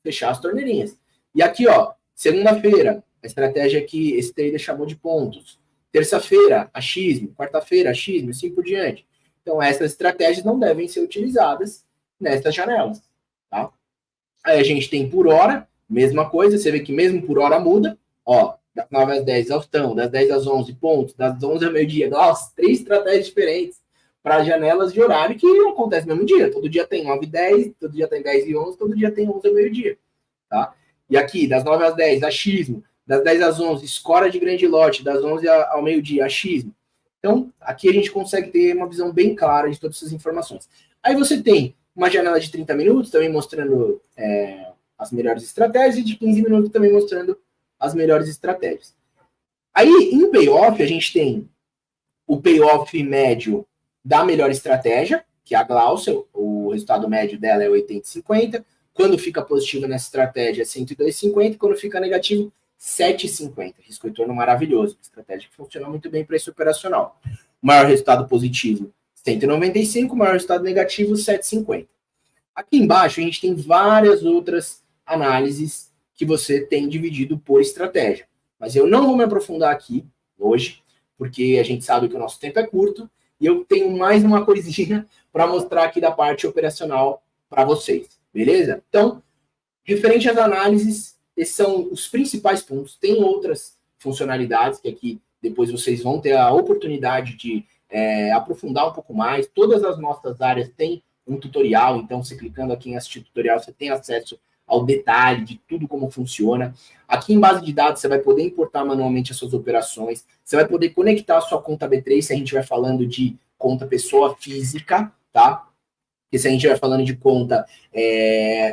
Fechar as torneirinhas. E aqui, ó, segunda-feira, a estratégia que esse trader chamou de pontos. Terça-feira, achismo. Quarta-feira, achismo, assim por diante. Então, essas estratégias não devem ser utilizadas nessas janelas. Tá? Aí a gente tem por hora, mesma coisa. Você vê que mesmo por hora muda. Ó, das 9 às 10, exaustão. Das 10 às 11, pontos. Das 11 ao meio-dia. Nossa, 3 estratégias diferentes para janelas de horário que não acontece no mesmo dia. Todo dia tem 9 e 10, todo dia tem 10 e 11, todo dia tem 11 ao meio-dia. Tá? E aqui, das 9 às 10, achismo. Das 10 às 11, escora de grande lote. Das 11 ao meio-dia, achismo. Então, aqui a gente consegue ter uma visão bem clara de todas essas informações. Aí você tem uma janela de 30 minutos, também mostrando as melhores estratégias, e de 15 minutos também mostrando as melhores estratégias. Aí, em payoff, a gente tem o payoff médio da melhor estratégia, que é a Gláucia, o resultado médio dela é 80,50. Quando fica positivo nessa estratégia é 102,50. Quando fica negativo, 7,50. Risco retorno maravilhoso. Estratégia que funciona muito bem para esse operacional. Maior resultado positivo, 195. Maior resultado negativo, 7,50. Aqui embaixo a gente tem várias outras análises que você tem dividido por estratégia. Mas eu não vou me aprofundar aqui hoje, porque a gente sabe que o nosso tempo é curto. E eu tenho mais uma coisinha para mostrar aqui da parte operacional para vocês, beleza? Então, referente às análises, esses são os principais pontos. Tem outras funcionalidades que aqui depois vocês vão ter a oportunidade de aprofundar um pouco mais. Todas as nossas áreas têm um tutorial, então você clicando aqui em assistir tutorial, você tem acesso ao detalhe de tudo como funciona. Aqui em base de dados, você vai poder importar manualmente as suas operações, você vai poder conectar a sua conta B3, se a gente vai falando de conta pessoa física, tá? Porque se a gente vai falando de conta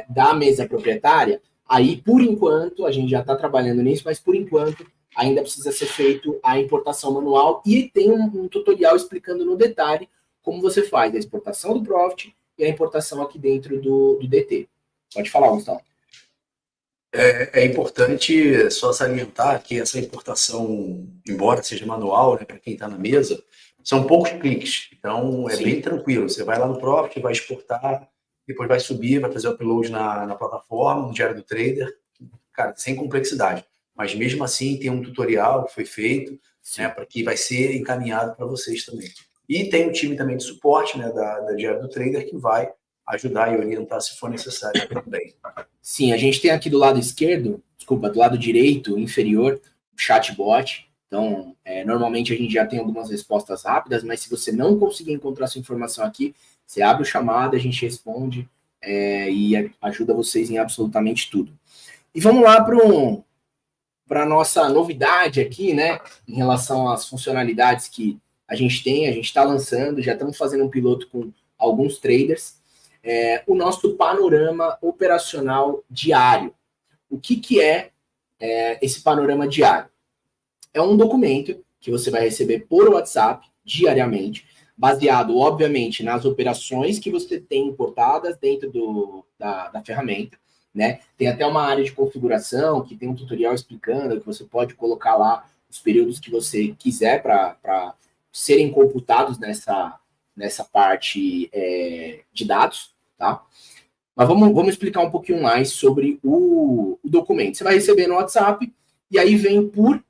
da mesa proprietária, aí, por enquanto, a gente já está trabalhando nisso, mas por enquanto ainda precisa ser feito a importação manual e tem um tutorial explicando no detalhe como você faz a exportação do Profit e a importação aqui dentro do DT. Pode falar, Gustavo. É importante só salientar que essa importação, embora seja manual, né, para quem está na mesa, são poucos cliques. Então, é bem tranquilo. Você vai lá no Profit, vai exportar, depois vai subir, vai fazer o upload na plataforma, no Diário do Trader. Cara, sem complexidade. Mas mesmo assim, tem um tutorial que foi feito, né, para que vai ser encaminhado para vocês também. E tem um time também de suporte, né, da Diário do Trader que vai ajudar e orientar se for necessário também. Sim, a gente tem aqui do lado esquerdo, do lado direito, inferior, chatbot. Então, normalmente a gente já tem algumas respostas rápidas, mas se você não conseguir encontrar sua informação aqui, você abre o chamado, a gente responde e ajuda vocês em absolutamente tudo. E vamos lá para a nossa novidade aqui, né, em relação às funcionalidades que a gente está lançando, já estamos fazendo um piloto com alguns traders, o nosso panorama operacional diário. O que é esse panorama diário? É um documento que você vai receber por WhatsApp diariamente, baseado, obviamente, nas operações que você tem importadas dentro da ferramenta, né? Tem até uma área de configuração que tem um tutorial explicando que você pode colocar lá os períodos que você quiser para serem computados nessa parte de dados, tá? Mas vamos explicar um pouquinho mais sobre o documento. Você vai receber no WhatsApp e aí vem por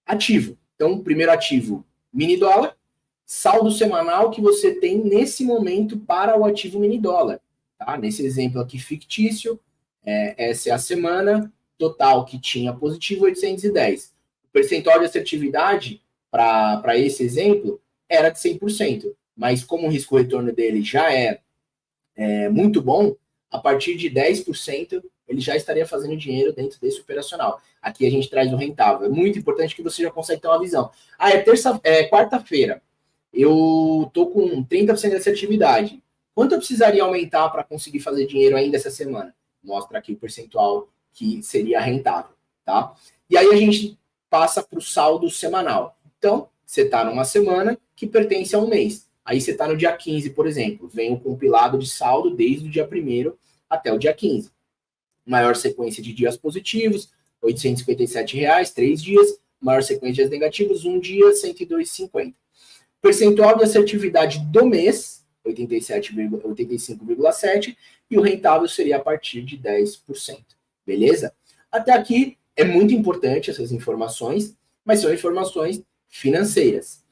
ativo. Então, primeiro ativo, mini dólar, saldo semanal que você tem nesse momento para o ativo mini dólar. Tá? Nesse exemplo aqui fictício, essa é a semana total que tinha positivo 810. O percentual de assertividade para esse exemplo era de 100%, mas como o risco-retorno dele já é muito bom, a partir de 10% ele já estaria fazendo dinheiro dentro desse operacional. Aqui a gente traz o rentável. É muito importante que você já consegue ter uma visão. Quarta-feira, eu tô com 30% de assertividade. Quanto eu precisaria aumentar para conseguir fazer dinheiro ainda essa semana? Mostra aqui o percentual que seria rentável, tá? E aí a gente passa para o saldo semanal. Então, você está numa semana que pertence a um mês. Aí você está no dia 15, por exemplo. Vem o compilado de saldo desde o dia 1º até o dia 15. Maior sequência de dias positivos, R$ 857, 3 dias. Maior sequência de dias negativos, 1 dia, 102,50. Percentual de assertividade do mês, 85,7%, e o rentável seria a partir de 10%. Beleza? Até aqui é muito importante essas informações, mas são informações financeiras.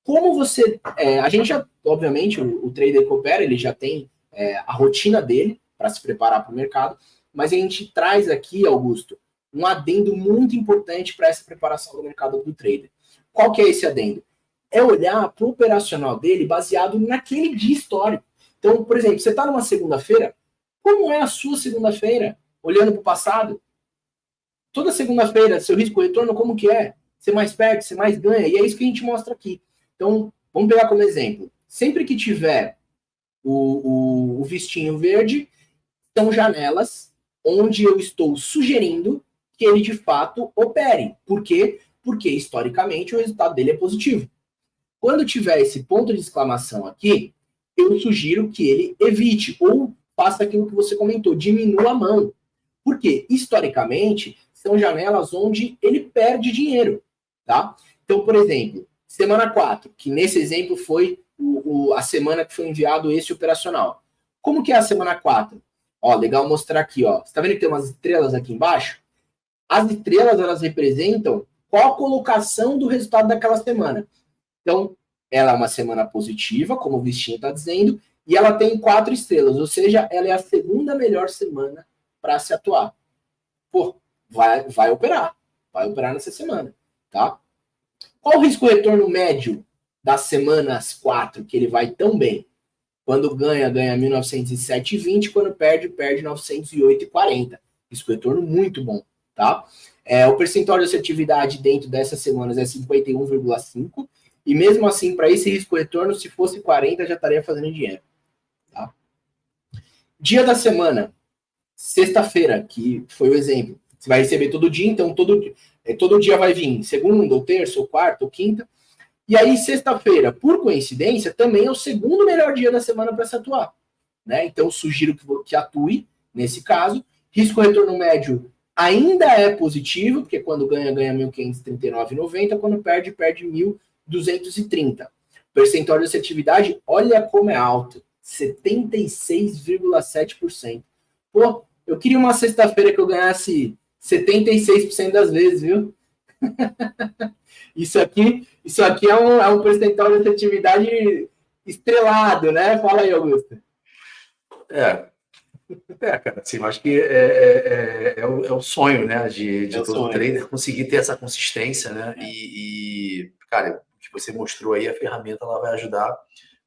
Como você... a gente já, obviamente, o trader que opera, ele já tem a rotina dele para se preparar para o mercado, mas a gente traz aqui, Augusto, um adendo muito importante para essa preparação do mercado do trader. Qual que é esse adendo? É olhar para o operacional dele baseado naquele dia histórico. Então, por exemplo, você está numa segunda-feira, como é a sua segunda-feira? Olhando para o passado? Toda segunda-feira, seu risco-retorno, como que é? Você mais perde, você mais ganha, e é isso que a gente mostra aqui. Então, vamos pegar como exemplo. Sempre que tiver o vistinho verde, são janelas onde eu estou sugerindo que ele, de fato, opere. Por quê? Porque, historicamente, o resultado dele é positivo. Quando tiver esse ponto de exclamação aqui, eu sugiro que ele evite ou faça aquilo que você comentou, diminua a mão. Por quê? Historicamente, são janelas onde ele perde dinheiro, tá? Então, por exemplo, semana 4, que nesse exemplo foi a semana que foi enviado esse operacional. Como que é a semana 4? Ó, legal mostrar aqui, ó. Você tá vendo que tem umas estrelas aqui embaixo? As estrelas, elas representam qual a colocação do resultado daquela semana. Então, ela é uma semana positiva, como o Vistinho está dizendo, e ela tem 4 estrelas, ou seja, ela é a segunda melhor semana para se atuar. Pô, vai operar nessa semana, tá? Qual o risco-retorno médio das semanas 4 que ele vai tão bem? Quando ganha 1.907,20, quando perde 908,40. Risco-retorno muito bom, tá? O percentual de assertividade dentro dessas semanas é 51,5, e mesmo assim, para esse risco-retorno, se fosse 40, já estaria fazendo dinheiro. Tá? Dia da semana, sexta-feira, que foi o exemplo. Você vai receber todo dia, então todo dia vai vir segunda, ou terça, ou quarta, ou quinta. E aí, sexta-feira, por coincidência, também é o segundo melhor dia da semana para se atuar. Né? Então, sugiro que atue nesse caso. Risco-retorno médio ainda é positivo, porque quando ganha 1.539,90, quando perde 1.230. Percentual de assertividade, olha como é alto, 76,7%. Pô, eu queria uma sexta-feira que eu ganhasse 76% das vezes, viu? Isso aqui é um percentual de assertividade estrelado, né? Fala aí, Augusto. Cara, assim, eu acho que é o sonho, né, de todo trader conseguir ter essa consistência, né, cara, o que você mostrou aí, a ferramenta, ela vai ajudar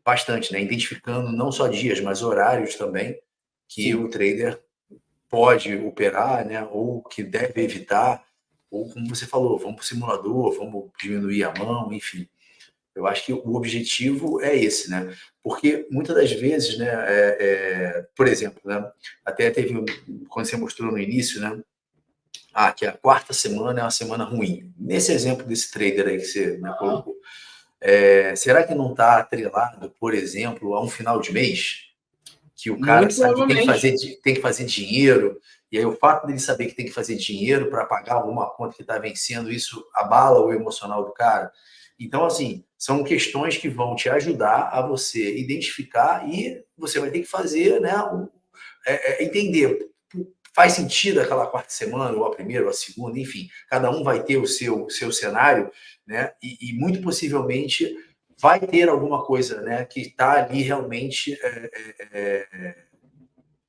bastante, né, identificando não só dias, mas horários também, que o trader pode operar, né, ou que deve evitar, ou como você falou, vamos para o simulador, vamos diminuir a mão, enfim. Eu acho que o objetivo é esse, né? Porque muitas das vezes, né, por exemplo, né, até teve, quando você mostrou no início, né, que a quarta semana é uma semana ruim. Nesse exemplo desse trader aí que você colocou, será que não está atrelado, por exemplo, a um final de mês? Que o cara sabe que tem que fazer dinheiro, e aí o fato dele saber que tem que fazer dinheiro para pagar alguma conta que está vencendo, isso abala o emocional do cara. Então, assim, são questões que vão te ajudar a você identificar, e você vai ter que fazer, né, entender. Faz sentido aquela quarta semana, ou a primeira, ou a segunda, enfim, cada um vai ter o seu cenário, né, e muito possivelmente vai ter alguma coisa, né, que está ali realmente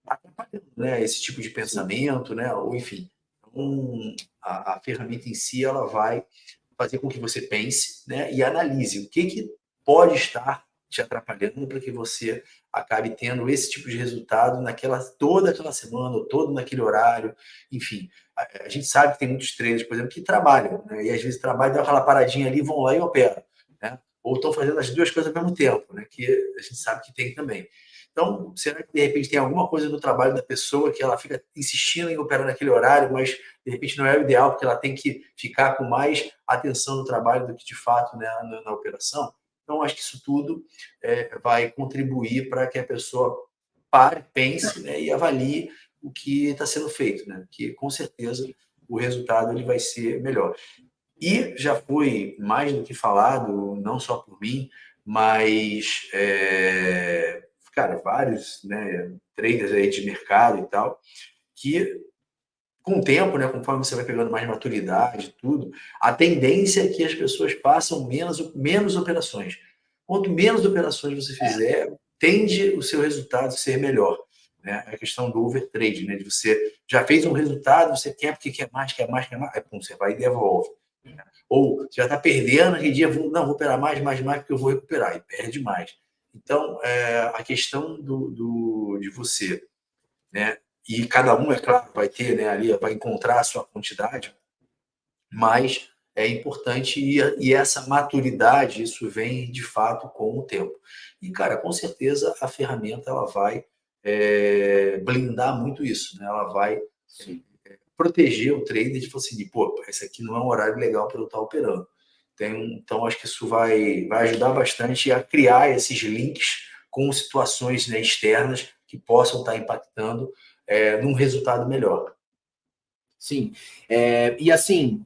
atrapalhando, né, esse tipo de pensamento, né, ou enfim. Então, a ferramenta em si, ela vai fazer com que você pense, né, e analise o que pode estar te atrapalhando para que você acabe tendo esse tipo de resultado toda aquela semana, ou todo naquele horário, enfim. A gente sabe que tem muitos traders, por exemplo, que trabalham, né, e às vezes trabalham, dão aquela paradinha ali, vão lá e operam, né, ou estão fazendo as duas coisas ao mesmo tempo, né, que a gente sabe que tem também. Então, será que de repente tem alguma coisa do trabalho da pessoa que ela fica insistindo em operar naquele horário, mas de repente não é o ideal, porque ela tem que ficar com mais atenção no trabalho do que de fato, né, na operação? Então, acho que isso tudo vai contribuir para que a pessoa pare, pense, né, e avalie o que está sendo feito, né? Que com certeza o resultado ele vai ser melhor. E já foi mais do que falado, não só por mim, mas cara, vários, né, traders aí de mercado e tal, que com o tempo, né, conforme você vai pegando mais maturidade, tudo, a tendência é que as pessoas façam menos operações. Quanto menos operações você fizer, tende o seu resultado ser melhor. Né? É a questão do overtrade, né? De você já fez um resultado, você quer porque quer mais, aí pum, você vai e devolve. Né? Ou você já está perdendo, aquele dia, vou operar mais, porque eu vou recuperar, e perde mais. Então, a questão de você, né? E cada um, é claro, vai ter, né, ali, vai encontrar a sua quantidade, mas é importante, e essa maturidade, isso vem de fato com o tempo. E, cara, com certeza a ferramenta ela vai blindar muito isso, né? Ela vai proteger o trader de falar assim, pô, esse aqui não é um horário legal para eu estar operando. Então, acho que isso vai ajudar bastante a criar esses links com situações, né, externas que possam estar impactando num resultado melhor. Sim. E assim,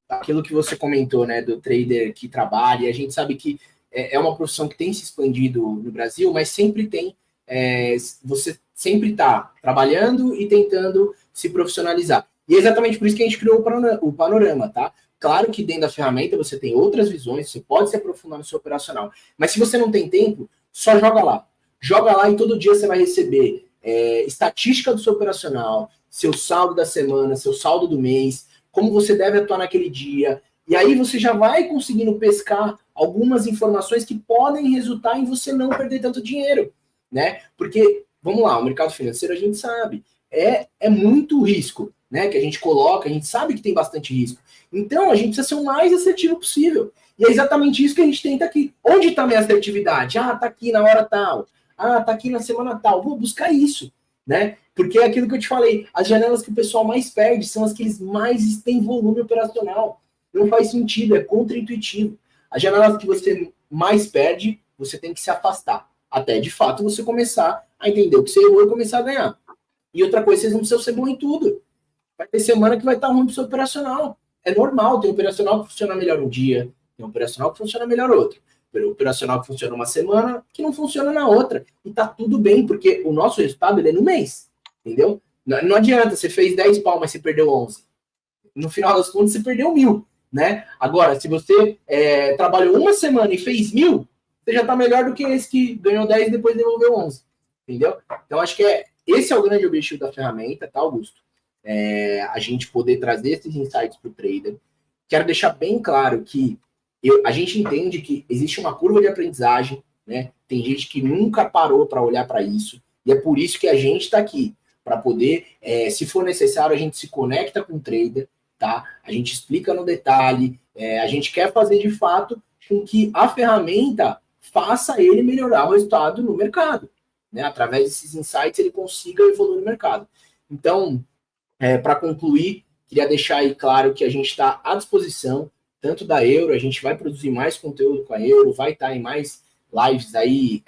aquilo que você comentou, né, do trader que trabalha, a gente sabe que é uma profissão que tem se expandido no Brasil, mas sempre tem, você sempre está trabalhando e tentando se profissionalizar. E é exatamente por isso que a gente criou o Panorama, tá? Claro que dentro da ferramenta você tem outras visões, você pode se aprofundar no seu operacional, mas se você não tem tempo, só joga lá. Joga lá e todo dia você vai receber estatística do seu operacional, seu saldo da semana, seu saldo do mês, como você deve atuar naquele dia. E aí você já vai conseguindo pescar algumas informações que podem resultar em você não perder tanto dinheiro, né? Porque, vamos lá, o mercado financeiro a gente sabe, é muito risco, né? Que a gente coloca, a gente sabe que tem bastante risco. Então a gente precisa ser o mais assertivo possível. E é exatamente isso que a gente tenta aqui. Onde está a minha assertividade? Ah, tá aqui na hora tal. Ah, tá aqui na semana tal. Vou buscar isso, né? Porque é aquilo que eu te falei, as janelas que o pessoal mais perde são as que eles mais têm volume operacional. Não faz sentido, é contra-intuitivo. As janelas que você mais perde, você tem que se afastar. Até, de fato, você começar a entender o que você errou e começar a ganhar. E outra coisa, vocês não precisam ser bom em tudo. Vai ter semana que vai estar ruim pro seu operacional. É normal, tem operacional que funciona melhor um dia, tem operacional que funciona melhor outro. Tem operacional que funciona uma semana, que não funciona na outra. E tá tudo bem, porque o nosso resultado ele é no mês. Entendeu? Não adianta, você fez 10 pau, mas você perdeu 11. No final das contas, você perdeu 1.000, né? Agora, se você trabalhou uma semana e fez 1.000, você já tá melhor do que esse que ganhou 10 e depois devolveu 11. Entendeu? Então, acho que esse é o grande objetivo da ferramenta, tá, Augusto? A gente poder trazer esses insights para o trader. Quero deixar bem claro que a gente entende que existe uma curva de aprendizagem, né? Tem gente que nunca parou para olhar para isso, e é por isso que a gente está aqui, para poder, se for necessário, a gente se conecta com o trader, tá? A gente explica no detalhe, a gente quer fazer de fato com que a ferramenta faça ele melhorar o resultado no mercado, né? Através desses insights ele consiga evoluir no mercado. Então, para concluir, queria deixar aí claro que a gente está à disposição, tanto da Euro, a gente vai produzir mais conteúdo com a Euro, vai estar em mais lives aí,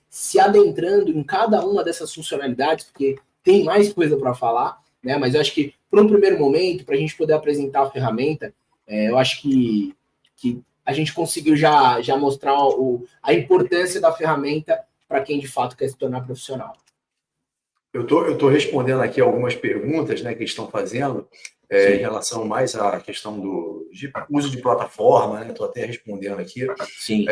se adentrando em cada uma dessas funcionalidades, porque tem mais coisa para falar, né? Mas eu acho que, por um primeiro momento, para a gente poder apresentar a ferramenta, eu acho que a gente conseguiu já mostrar a importância da ferramenta para quem de fato quer se tornar profissional. Eu tô respondendo aqui algumas perguntas, né, que estão fazendo em relação mais à questão de uso de plataforma, né? Estou até respondendo aqui. Sim.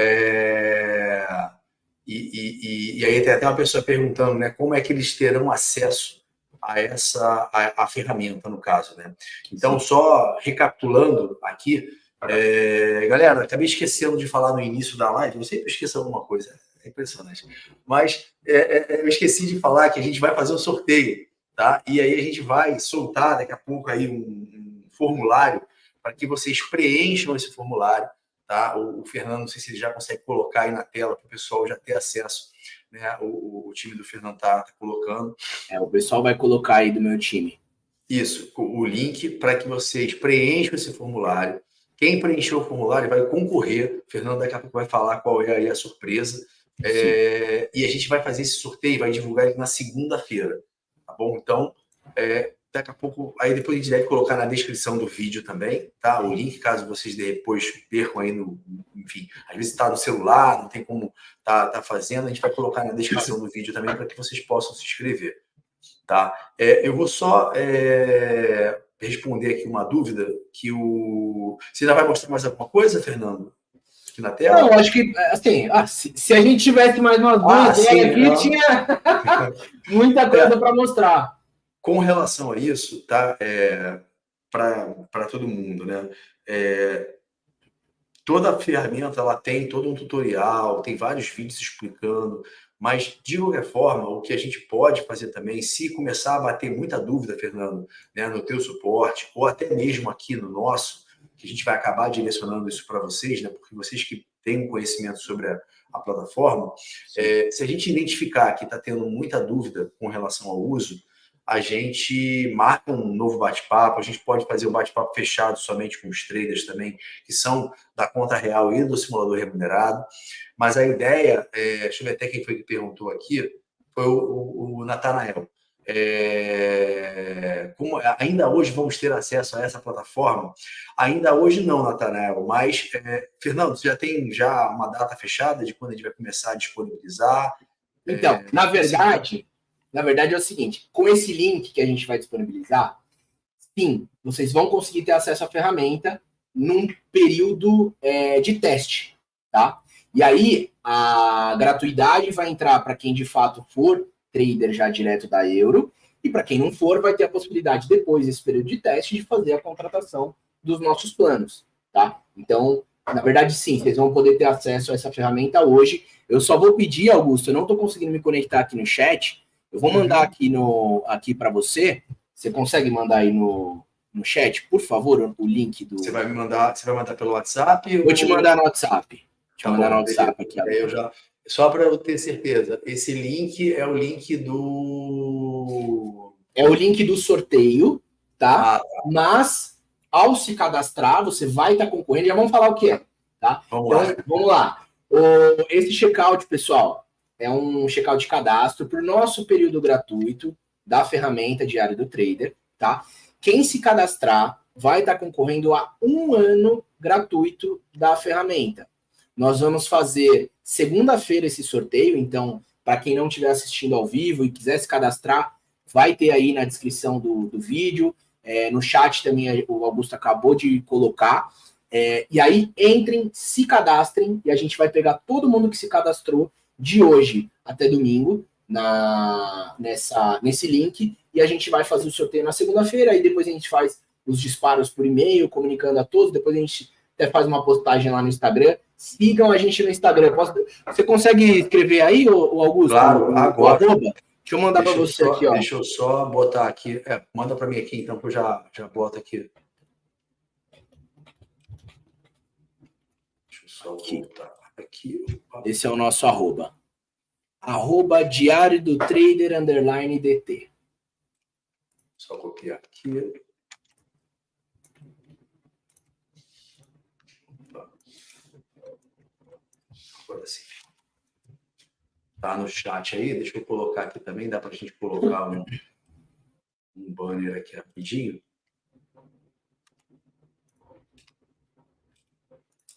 E aí tem até uma pessoa perguntando, né, como é que eles terão acesso a ferramenta, no caso, né? Então, só recapitulando aqui, galera, acabei esquecendo de falar no início da live, eu sempre esqueço alguma coisa. É impressionante. Mas eu esqueci de falar que a gente vai fazer um sorteio, tá? E aí a gente vai soltar daqui a pouco aí um formulário para que vocês preencham esse formulário, tá? O Fernando, não sei se ele já consegue colocar aí na tela para o pessoal já ter acesso, né? O time do Fernando tá colocando. O pessoal vai colocar aí do meu time. Isso, o link para que vocês preencham esse formulário. Quem preencheu o formulário vai concorrer. O Fernando daqui a pouco vai falar qual é aí a surpresa. E a gente vai fazer esse sorteio, vai divulgar ele na segunda-feira, tá bom? Então, daqui a pouco, aí depois a gente deve colocar na descrição do vídeo também, tá? O link, caso vocês depois percam aí enfim, às vezes está no celular, não tem como tá fazendo, a gente vai colocar na descrição do vídeo também para que vocês possam se inscrever, tá? Eu vou só responder aqui uma dúvida que Você ainda vai mostrar mais alguma coisa, Fernando? Na tela? Não, acho que, assim, se a gente tivesse mais umas 2 horas aqui, tinha muita coisa para mostrar. Com relação a isso, tá? Para todo mundo, né? Toda a ferramenta ela tem todo um tutorial, tem vários vídeos explicando, mas de qualquer forma, o que a gente pode fazer também, se começar a bater muita dúvida, Fernando, né, no teu suporte, ou até mesmo aqui no nosso, que a gente vai acabar direcionando isso para vocês, né? Porque vocês que têm um conhecimento sobre a plataforma, se a gente identificar que está tendo muita dúvida com relação ao uso, a gente marca um novo bate-papo, a gente pode fazer um bate-papo fechado somente com os traders também, que são da conta real e do simulador remunerado. Mas a ideia, deixa eu ver até quem foi que perguntou aqui, foi o Natanael. Como ainda hoje vamos ter acesso a essa plataforma? Ainda hoje não, Natanael, mas, Fernando, você já tem uma data fechada de quando a gente vai começar a disponibilizar? Então, na verdade é o seguinte, com esse link que a gente vai disponibilizar, sim, vocês vão conseguir ter acesso à ferramenta num período de teste, tá? E aí, a gratuidade vai entrar para quem de fato for trader já direto da Euro, e para quem não for, vai ter a possibilidade, depois desse período de teste, de fazer a contratação dos nossos planos, tá? Então, na verdade, sim, vocês vão poder ter acesso a essa ferramenta hoje. Eu só vou pedir, Augusto, eu não estou conseguindo me conectar aqui no chat, eu vou mandar aqui para você. Você consegue mandar aí no chat, por favor, o link do... Você vai mandar pelo WhatsApp? Vou te mandar no WhatsApp. Tá bom, beleza. Aí eu já... Só para eu ter certeza, esse link é o link do... É o link do sorteio, tá? Mas, ao se cadastrar, você vai estar concorrendo. Já vamos falar o que é, tá? Vamos lá. Esse checkout, pessoal, é um checkout de cadastro para o nosso período gratuito da ferramenta Diário do Trader, tá? Quem se cadastrar vai estar concorrendo a 1 ano gratuito da ferramenta. Nós vamos fazer segunda-feira esse sorteio, então, para quem não estiver assistindo ao vivo e quiser se cadastrar, vai ter aí na descrição do vídeo, no chat também o Augusto acabou de colocar. E aí, entrem, se cadastrem, e a gente vai pegar todo mundo que se cadastrou de hoje até domingo nesse link, e a gente vai fazer o sorteio na segunda-feira, aí depois a gente faz os disparos por e-mail, comunicando a todos, depois a gente até faz uma postagem lá no Instagram. Sigam a gente no Instagram. Você consegue escrever aí, o Augusto? Claro, agora. Deixa eu mandar para você aqui, ó. Deixa eu só botar aqui. Manda para mim aqui, então, que eu já boto aqui. Deixa eu só voltar aqui. Esse é o nosso arroba. Diário do Trader _DT. Só copiar aqui. Agora sim. Tá no chat aí, deixa eu colocar aqui também, dá para a gente colocar um banner aqui rapidinho.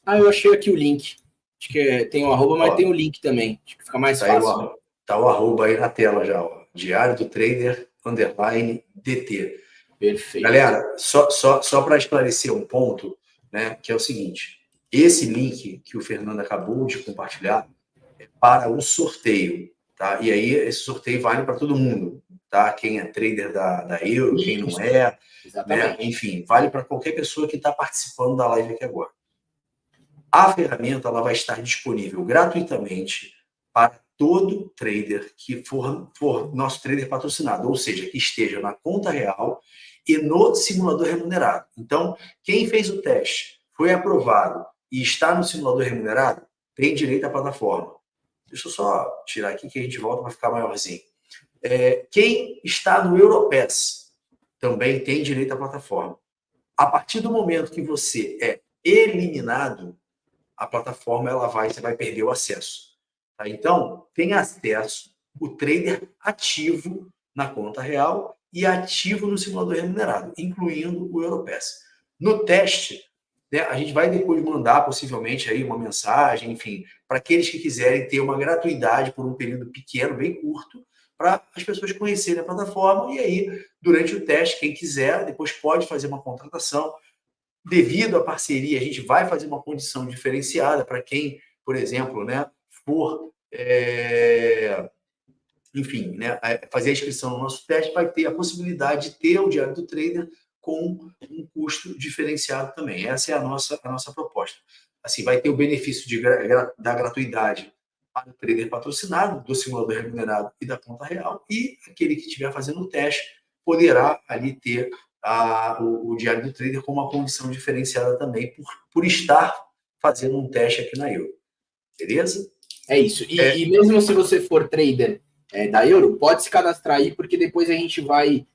Eu achei aqui o link. Acho que tem o arroba, mas tem o link também. Acho que fica mais fácil. Tá o arroba aí na tela já, ó. Diário do Trader _DT. Perfeito. Galera, só para esclarecer um ponto, né, que é o seguinte. Esse link que o Fernando acabou de compartilhar é para o sorteio, tá? E aí esse sorteio vale para todo mundo, tá? Quem é trader da Euro, quem não é, né? Enfim, vale para qualquer pessoa que está participando da live aqui agora. A ferramenta ela vai estar disponível gratuitamente para todo trader que for nosso trader patrocinado, ou seja, que esteja na conta real e no simulador remunerado. Então, quem fez o teste, foi aprovado e está no simulador remunerado, tem direito à plataforma. Deixa eu só tirar aqui que a gente volta para ficar maiorzinho. Quem está no Europass também tem direito à plataforma. A partir do momento que você é eliminado, a plataforma você vai perder o acesso. Tá? Então, tem acesso o trader ativo na conta real e ativo no simulador remunerado, incluindo o Europass. No teste, né, a gente vai depois mandar possivelmente aí uma mensagem, enfim, para aqueles que quiserem ter uma gratuidade por um período pequeno, bem curto, para as pessoas conhecerem a plataforma e aí, durante o teste, quem quiser, depois pode fazer uma contratação. Devido à parceria, a gente vai fazer uma condição diferenciada para quem, por exemplo, né, for, enfim, né, fazer a inscrição no nosso teste, vai ter a possibilidade de ter o Diário do Trader com um custo diferenciado também. Essa é a nossa proposta. Assim, vai ter o benefício da gratuidade para o trader patrocinado, do simulador remunerado e da conta real, e aquele que estiver fazendo o teste poderá ali ter o Diário do Trader com uma condição diferenciada também por estar fazendo um teste aqui na Euro. Beleza? É isso. E mesmo se você for trader da Euro, pode se cadastrar aí, porque depois a gente vai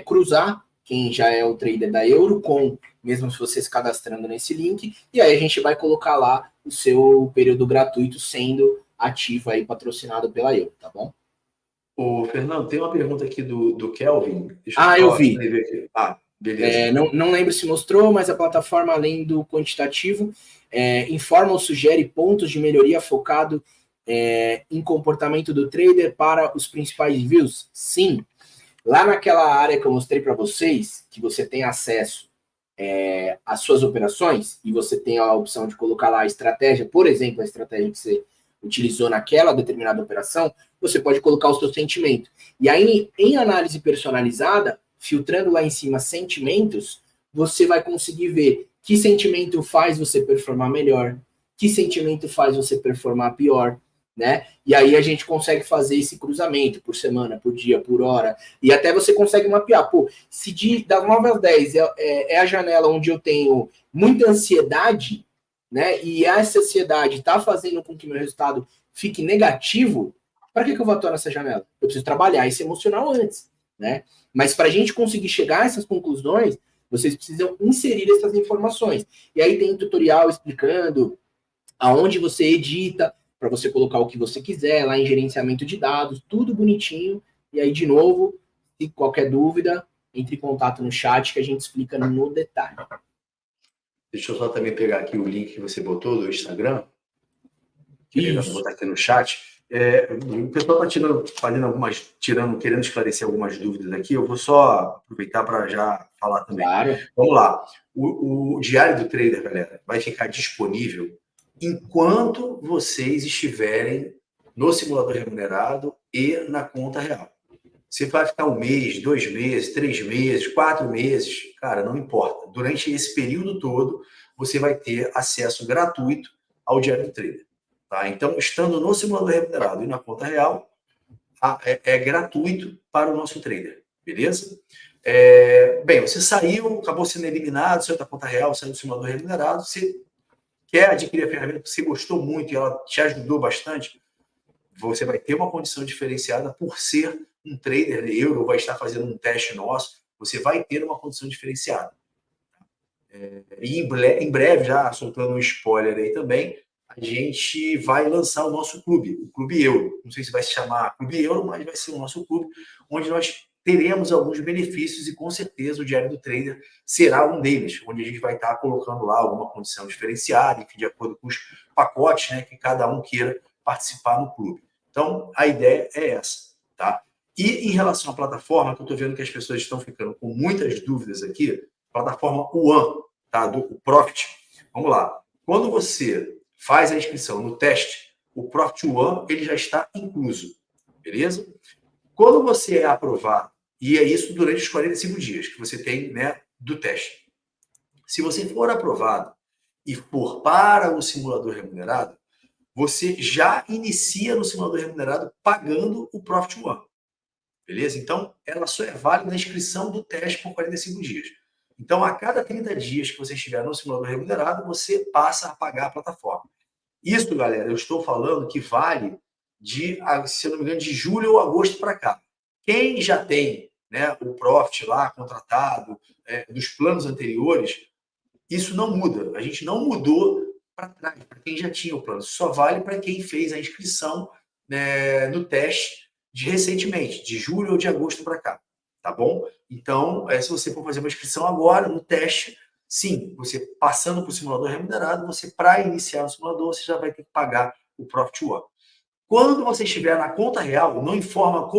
cruzar quem já é o trader da Euro mesmo se você se cadastrando nesse link, e aí a gente vai colocar lá o seu período gratuito sendo ativo aí, patrocinado pela Euro, tá bom? Ô, Fernando, tem uma pergunta aqui do Kelvin. Eu vi. Beleza. Não lembro se mostrou, mas a plataforma, além do quantitativo, informa ou sugere pontos de melhoria focado em comportamento do trader para os principais views? Sim. Lá naquela área que eu mostrei para vocês, que você tem acesso às suas operações, e você tem a opção de colocar lá a estratégia, por exemplo, a estratégia que você utilizou naquela determinada operação, você pode colocar o seu sentimento. E aí, em análise personalizada, filtrando lá em cima sentimentos, você vai conseguir ver Que sentimento faz você performar melhor? Que sentimento faz você performar pior? Né? E aí a gente consegue fazer esse cruzamento por semana, por dia, por hora, e até você consegue mapear. Pô, se das 9 às 10 é a janela onde eu tenho muita ansiedade, né? E essa ansiedade está fazendo com que meu resultado fique negativo, para que eu vou atuar nessa janela? Eu preciso trabalhar esse emocional antes, né? Mas para a gente conseguir chegar a essas conclusões, vocês precisam inserir essas informações. E aí tem tutorial explicando aonde você edita, para você colocar o que você quiser, lá em gerenciamento de dados, tudo bonitinho. E aí, de novo, se qualquer dúvida, entre em contato no chat que a gente explica no detalhe. Deixa eu só também pegar aqui o link que você botou do Instagram. Isso. Vou botar aqui no chat. O pessoal está querendo esclarecer algumas dúvidas aqui. Eu vou só aproveitar para já falar também. Claro. Vamos lá. O Diário do Trader, galera, vai ficar disponível enquanto vocês estiverem no simulador remunerado e na conta real. Você vai ficar 1 mês, 2 meses, 3 meses, 4 meses, cara, não importa. Durante esse período todo, você vai ter acesso gratuito ao Diário do Trader. Tá? Então, estando no simulador remunerado e na conta real, é gratuito para o nosso trader, beleza? Bem, você saiu, acabou sendo eliminado, saiu da conta real, saiu do simulador remunerado, você quer adquirir a ferramenta que você gostou muito e ela te ajudou bastante, você vai ter uma condição diferenciada por ser um trader de euro, vai estar fazendo um teste nosso, você vai ter uma condição diferenciada. E em breve, já soltando um spoiler aí também, a gente vai lançar o nosso clube, o Clube Euro. Não sei se vai se chamar Clube Euro, mas vai ser o nosso clube, onde nós teremos alguns benefícios e com certeza o Diário do Trader será um deles, onde a gente vai estar colocando lá alguma condição diferenciada, enfim, de acordo com os pacotes, né, que cada um queira participar no clube. Então, a ideia é essa, tá? E em relação à plataforma, que eu estou vendo que as pessoas estão ficando com muitas dúvidas aqui, plataforma One, tá? Do Profit. Vamos lá. Quando você faz a inscrição no teste, o Profit One ele já está incluso, beleza? Quando você é aprovado, e é isso durante os 45 dias que você tem, né, do teste. Se você for aprovado e for para o simulador remunerado, você já inicia no simulador remunerado pagando o Profit One. Beleza? Então, ela só é válida na inscrição do teste por 45 dias. Então, a cada 30 dias que você estiver no simulador remunerado, você passa a pagar a plataforma. Isso, galera, eu estou falando que vale se eu não me engano, de julho ou agosto para cá. Quem já tem, né, o Profit lá contratado, dos planos anteriores, isso não muda. A gente não mudou para trás, para quem já tinha o plano. Isso só vale para quem fez a inscrição, né, no teste recentemente, de julho ou de agosto para cá. Tá bom? Então, se você for fazer uma inscrição agora, no teste, sim, você passando para o simulador remunerado, você, para iniciar o simulador, você já vai ter que pagar o Profit One. Quando você estiver na conta real, não informa,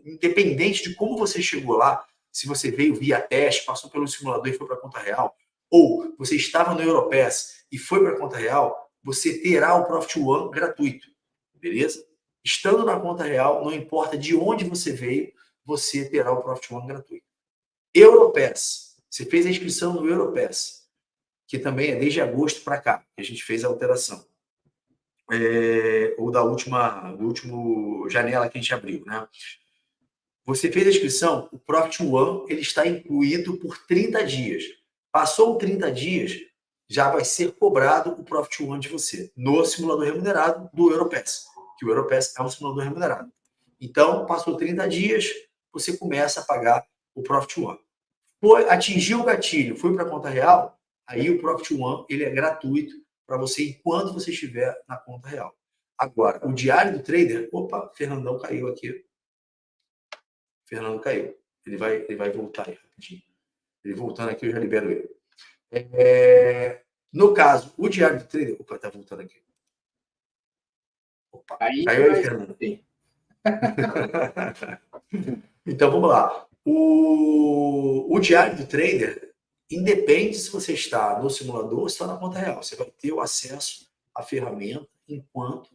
independente de como você chegou lá, se você veio via teste, passou pelo simulador e foi para a conta real, ou você estava no Europass e foi para a conta real, você terá o Profit One gratuito, beleza? Estando na conta real, não importa de onde você veio, você terá o Profit One gratuito. Europass, você fez a inscrição no Europass, que também é desde agosto para cá, que a gente fez a alteração. Ou do último janela que a gente abriu, né? Você fez a inscrição, o Profit One ele está incluído por 30 dias. Passou 30 dias, já vai ser cobrado o Profit One de você no simulador remunerado do Europass, que o Europass é um simulador remunerado. Então, passou 30 dias, você começa a pagar o Profit One. Atingiu o gatilho, foi para a conta real, aí o Profit One ele é gratuito para você enquanto você estiver na conta real. Agora, o Diário do Trader, opa, Fernandão caiu aqui. Fernando caiu. Ele vai voltar aí rapidinho. Ele voltando aqui, eu já libero ele. No caso, o Diário do Trader, opa, tá voltando aqui. Opa, caiu aí, Fernando. Então, vamos lá. O Diário do Trader independe se você está no simulador ou se está na conta real. Você vai ter o acesso à ferramenta enquanto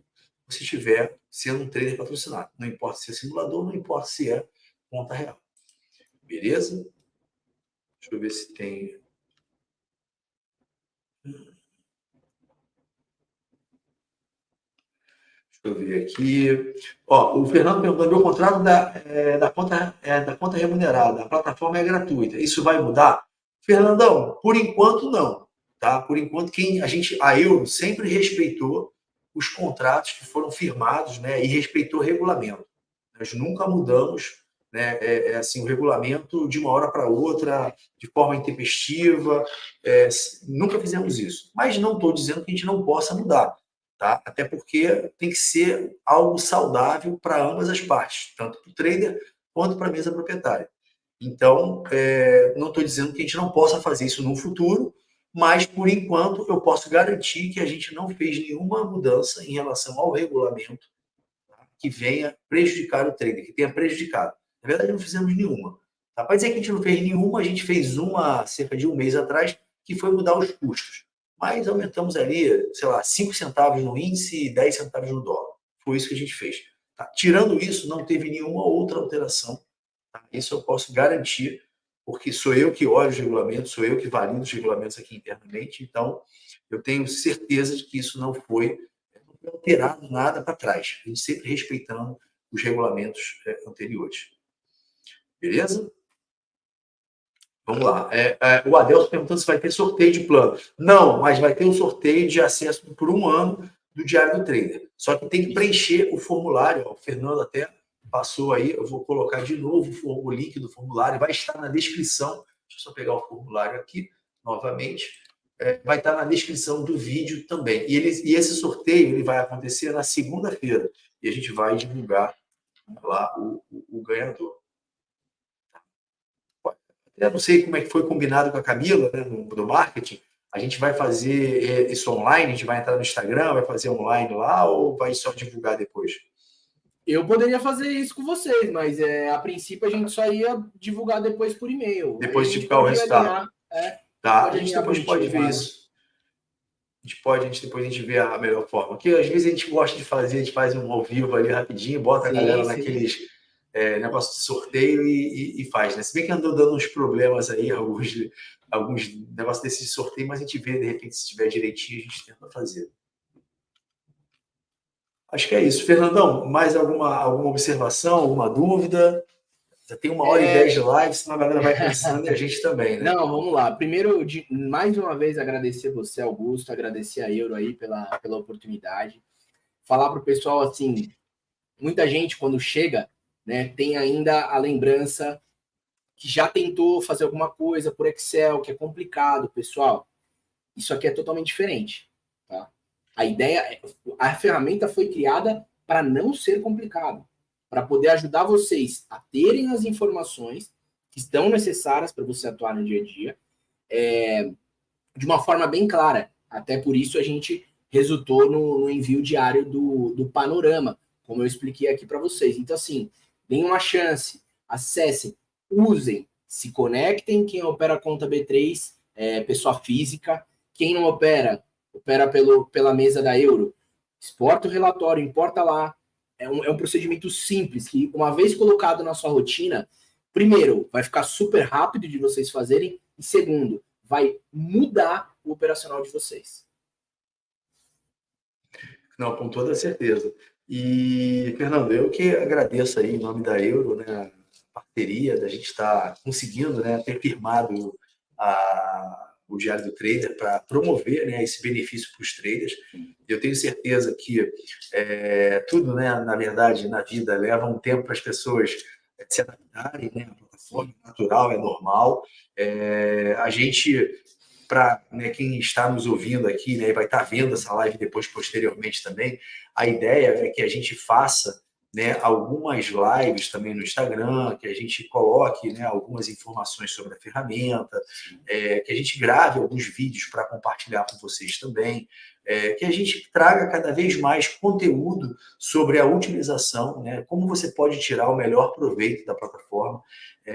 você estiver sendo um trader patrocinado. Não importa se é simulador, não importa se é conta real. Beleza? Deixa eu ver se tem Deixa eu ver aqui. Ó, o Fernando perguntou: meu contrato da conta remunerada, a plataforma é gratuita. Isso vai mudar? Fernandão, por enquanto não. Tá? Por enquanto, a Euro sempre respeitou os contratos que foram firmados, né, e respeitou o regulamento. Nós nunca mudamos, né, assim, o regulamento de uma hora para outra, de forma intempestiva. Nunca fizemos isso. Mas não estou dizendo que a gente não possa mudar. Tá? Até porque tem que ser algo saudável para ambas as partes, tanto para o trader quanto para a mesa proprietária. Então, não estou dizendo que a gente não possa fazer isso no futuro, mas, por enquanto, eu posso garantir que a gente não fez nenhuma mudança em relação ao regulamento, tá, que venha prejudicar o trader, que tenha prejudicado. Na verdade, não fizemos nenhuma. Tá? Para dizer que a gente não fez nenhuma, a gente fez uma cerca de um mês atrás, que foi mudar os custos. Mas aumentamos ali, sei lá, 5 centavos no índice e 10 centavos no dólar. Foi isso que a gente fez. Tá? Tirando isso, não teve nenhuma outra alteração. Tá? Isso eu posso garantir, porque sou eu que olho os regulamentos, sou eu que valido os regulamentos aqui internamente. Então, eu tenho certeza de que isso não foi alterado nada para trás. A gente sempre respeitando os regulamentos anteriores. Beleza? Vamos lá. O Adelson perguntando se vai ter sorteio de plano. Não, mas vai ter um sorteio de acesso por um ano do Diário do Trader. Só que tem que preencher o formulário. Ó, o Fernando até passou aí. Eu vou colocar de novo o link do formulário. Vai estar na descrição. Deixa eu só pegar o formulário aqui novamente. Vai estar na descrição do vídeo também. E esse sorteio ele vai acontecer na segunda-feira. E a gente vai divulgar lá o ganhador. Eu não sei como é que foi combinado com a Camila, né, do marketing. A gente vai fazer isso online? A gente vai entrar no Instagram, vai fazer online lá ou vai só divulgar depois? Eu poderia fazer isso com vocês, mas a princípio a gente só ia divulgar depois por e-mail. Depois de divulgar o resultado. Tá, a gente depois pode ver isso. Depois a gente vê a melhor forma. Porque às vezes a gente gosta de fazer, a gente faz um ao vivo ali rapidinho, bota a galera naqueles negócio de sorteio e faz, né? Se bem que andou dando uns problemas aí, alguns negócios desses de sorteio, mas a gente vê, de repente, se estiver direitinho, a gente tenta fazer. Acho que é isso. Fernandão, mais alguma observação, alguma dúvida? Já tem 1h10 de live, senão a galera vai pensando e a gente também, né? Não, vamos lá. Primeiro, mais uma vez, agradecer você, Augusto, agradecer a Euro aí pela oportunidade. Falar para o pessoal, assim, muita gente, quando chega, né, tem ainda a lembrança que já tentou fazer alguma coisa por Excel, que é complicado, pessoal. Isso aqui é totalmente diferente, tá? A ferramenta foi criada para não ser complicado, para poder ajudar vocês a terem as informações que estão necessárias para você atuar no dia a dia, de uma forma bem clara. Até por isso a gente resultou no envio diário do panorama, como eu expliquei aqui para vocês. Então, assim, deem uma chance, acessem, usem, se conectem. Quem opera a conta B3 é pessoa física. Quem não opera pela mesa da Euro. Exporta o relatório, importa lá. É um procedimento simples, que uma vez colocado na sua rotina, primeiro, vai ficar super rápido de vocês fazerem, e segundo, vai mudar o operacional de vocês. Não, com toda certeza. E, Fernando, eu que agradeço aí em nome da Euro, né, a parceria, da gente estar conseguindo, né, ter firmado o Diário do Trader para promover, né, esse benefício para os traders. Eu tenho certeza que tudo, né, na verdade, na vida, leva um tempo para as pessoas se adaptarem, né, a plataforma é natural, é normal. A gente, para, né, quem está nos ouvindo aqui, né, e vai estar vendo essa live depois, posteriormente também, a ideia é que a gente faça, né, algumas lives também no Instagram, que a gente coloque, né, algumas informações sobre a ferramenta, que a gente grave alguns vídeos para compartilhar com vocês também, que a gente traga cada vez mais conteúdo sobre a utilização, né, como você pode tirar o melhor proveito da plataforma.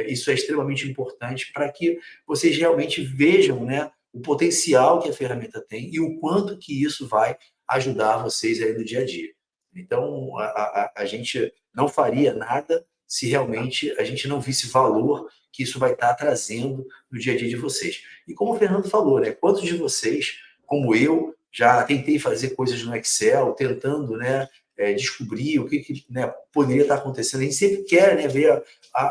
Isso é extremamente importante para que vocês realmente vejam, né, o potencial que a ferramenta tem e o quanto que isso vai ajudar vocês aí no dia a dia. Então, a gente não faria nada se realmente a gente não visse valor que isso vai estar trazendo no dia a dia de vocês. E como o Fernando falou, né, quantos de vocês como eu, já tentei fazer coisas no Excel, tentando, né, descobrir o que né, poderia estar acontecendo. A gente sempre quer, né, ver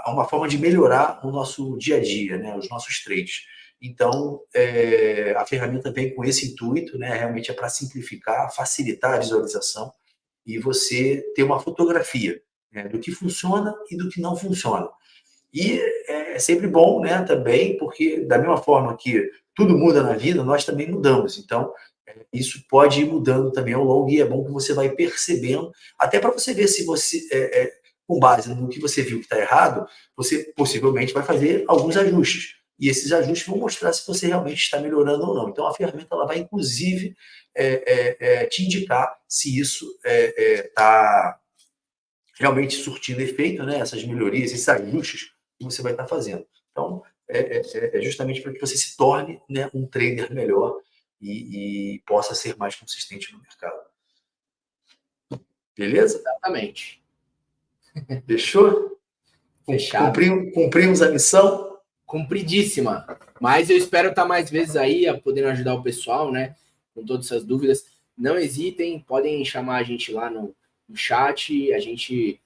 uma forma de melhorar o nosso dia a dia, né, os nossos trades. Então, a ferramenta vem com esse intuito, né, realmente é para simplificar, facilitar a visualização e você ter uma fotografia, né, do que funciona e do que não funciona. E é sempre bom, né, também, porque da mesma forma que tudo muda na vida, nós também mudamos. Então, isso pode ir mudando também ao longo e é bom que você vai percebendo, até para você ver se você, com base no que você viu que está errado, você possivelmente vai fazer alguns ajustes. E esses ajustes vão mostrar se você realmente está melhorando ou não. Então, a ferramenta ela vai, inclusive, te indicar se isso está realmente surtindo efeito, né? Essas melhorias, esses ajustes que você vai estar fazendo. Então, é justamente para que você se torne, né, um trader melhor e possa ser mais consistente no mercado. Beleza? Exatamente. Fechou? Fechado. Cumprimos a missão? Cumpridíssima. Mas eu espero estar mais vezes aí, podendo ajudar o pessoal, né? Com todas essas dúvidas. Não hesitem, podem chamar a gente lá no chat. A gente,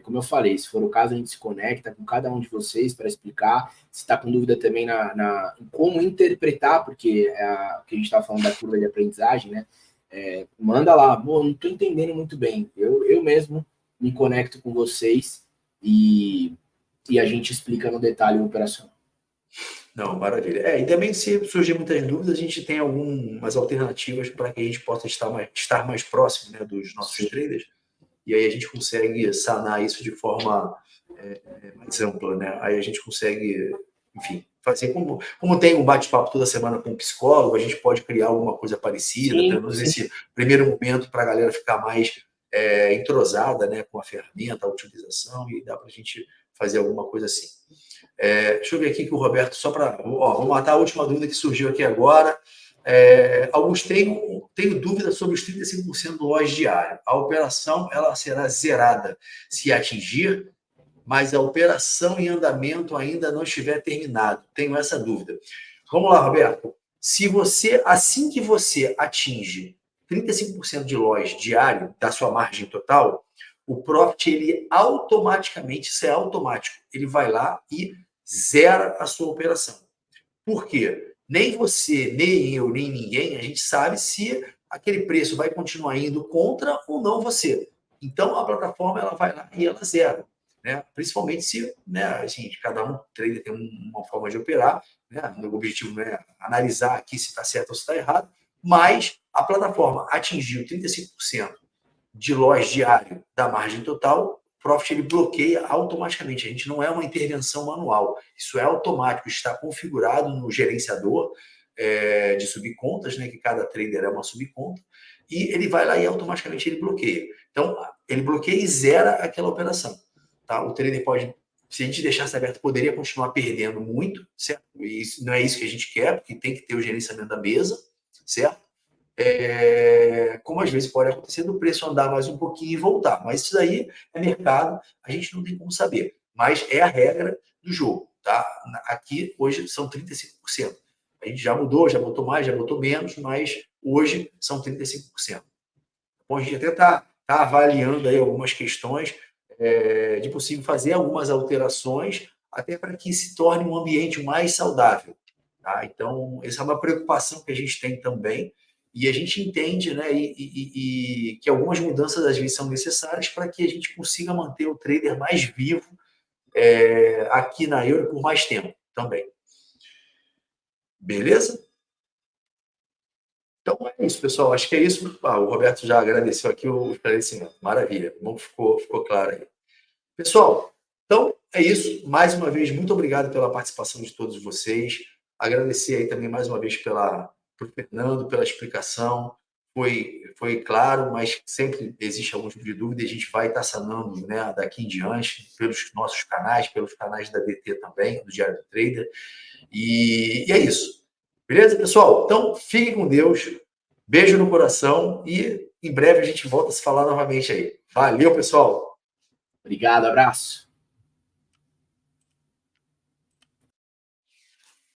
como eu falei, se for o caso, a gente se conecta com cada um de vocês para explicar. Se está com dúvida também em como interpretar, porque o que a gente estava falando da curva de aprendizagem, né? Manda lá, bom, não estou entendendo muito bem. Eu mesmo me conecto com vocês e a gente explica no detalhe o operacional. Não, maravilha. E também, se surgir muitas dúvidas, a gente tem algumas alternativas para que a gente possa estar mais próximo, né, dos nossos traders, e aí a gente consegue sanar isso de forma mais ampla, né? Aí a gente consegue, enfim, fazer como tem um bate-papo toda semana com um psicólogo, a gente pode criar alguma coisa parecida, pelo menos nesse primeiro momento, para a galera ficar mais entrosada, né, com a ferramenta, a utilização, e dá para a gente fazer alguma coisa assim. Deixa eu ver aqui que o Roberto, só para... Vou matar a última dúvida que surgiu aqui agora. Alguns tenho dúvida sobre os 35% do loss diário. A operação ela será zerada se atingir, mas a operação em andamento ainda não estiver terminado. Tenho essa dúvida. Vamos lá, Roberto. Assim que você atinge 35% de loss diário da sua margem total, o profit, ele automaticamente, isso é automático, ele vai lá e zera a sua operação. Por quê? Nem você, nem eu, nem ninguém, a gente sabe se aquele preço vai continuar indo contra ou não você. Então, a plataforma ela vai lá e ela zera. Né? Principalmente se, né, assim, cada um trader tem uma forma de operar, né? O objetivo não é analisar aqui se está certo ou se está errado, mas a plataforma atingiu 35% de loss diário da margem total, o Profit ele bloqueia automaticamente. A gente não é uma intervenção manual. Isso é automático, está configurado no gerenciador de subcontas, né, que cada trader é uma subconta, e ele vai lá e automaticamente ele bloqueia. Então, ele bloqueia e zera aquela operação. Tá? O trader pode, se a gente deixasse aberto, poderia continuar perdendo muito, certo? E isso, não é isso que a gente quer, porque tem que ter o gerenciamento da mesa, certo? Como às vezes pode acontecer do preço andar mais um pouquinho e voltar. Mas isso daí é mercado, a gente não tem como saber. Mas é a regra do jogo. Tá? Aqui, hoje, são 35%. A gente já mudou, já botou mais, já botou menos, mas hoje são 35%. Bom, a gente até está avaliando aí algumas questões de possível fazer algumas alterações até para que se torne um ambiente mais saudável. Tá? Então, essa é uma preocupação que a gente tem também, e a gente entende, né, e que algumas mudanças às vezes são necessárias para que a gente consiga manter o trader mais vivo aqui na Euro por mais tempo também. Beleza? Então é isso, pessoal. Acho que é isso. O Roberto já agradeceu aqui o esclarecimento. Maravilha. Bom que ficou claro aí. Pessoal, então é isso. Mais uma vez, muito obrigado pela participação de todos vocês. Agradecer aí também mais uma vez para o Fernando, pela explicação. Foi claro, mas sempre existe algum tipo de dúvida e a gente vai estar sanando, né, daqui em diante, pelos nossos canais, pelos canais da DT também, do Diário do Trader. E é isso. Beleza, pessoal? Então, fiquem com Deus. Beijo no coração e em breve a gente volta a se falar novamente aí. Valeu, pessoal! Obrigado, abraço.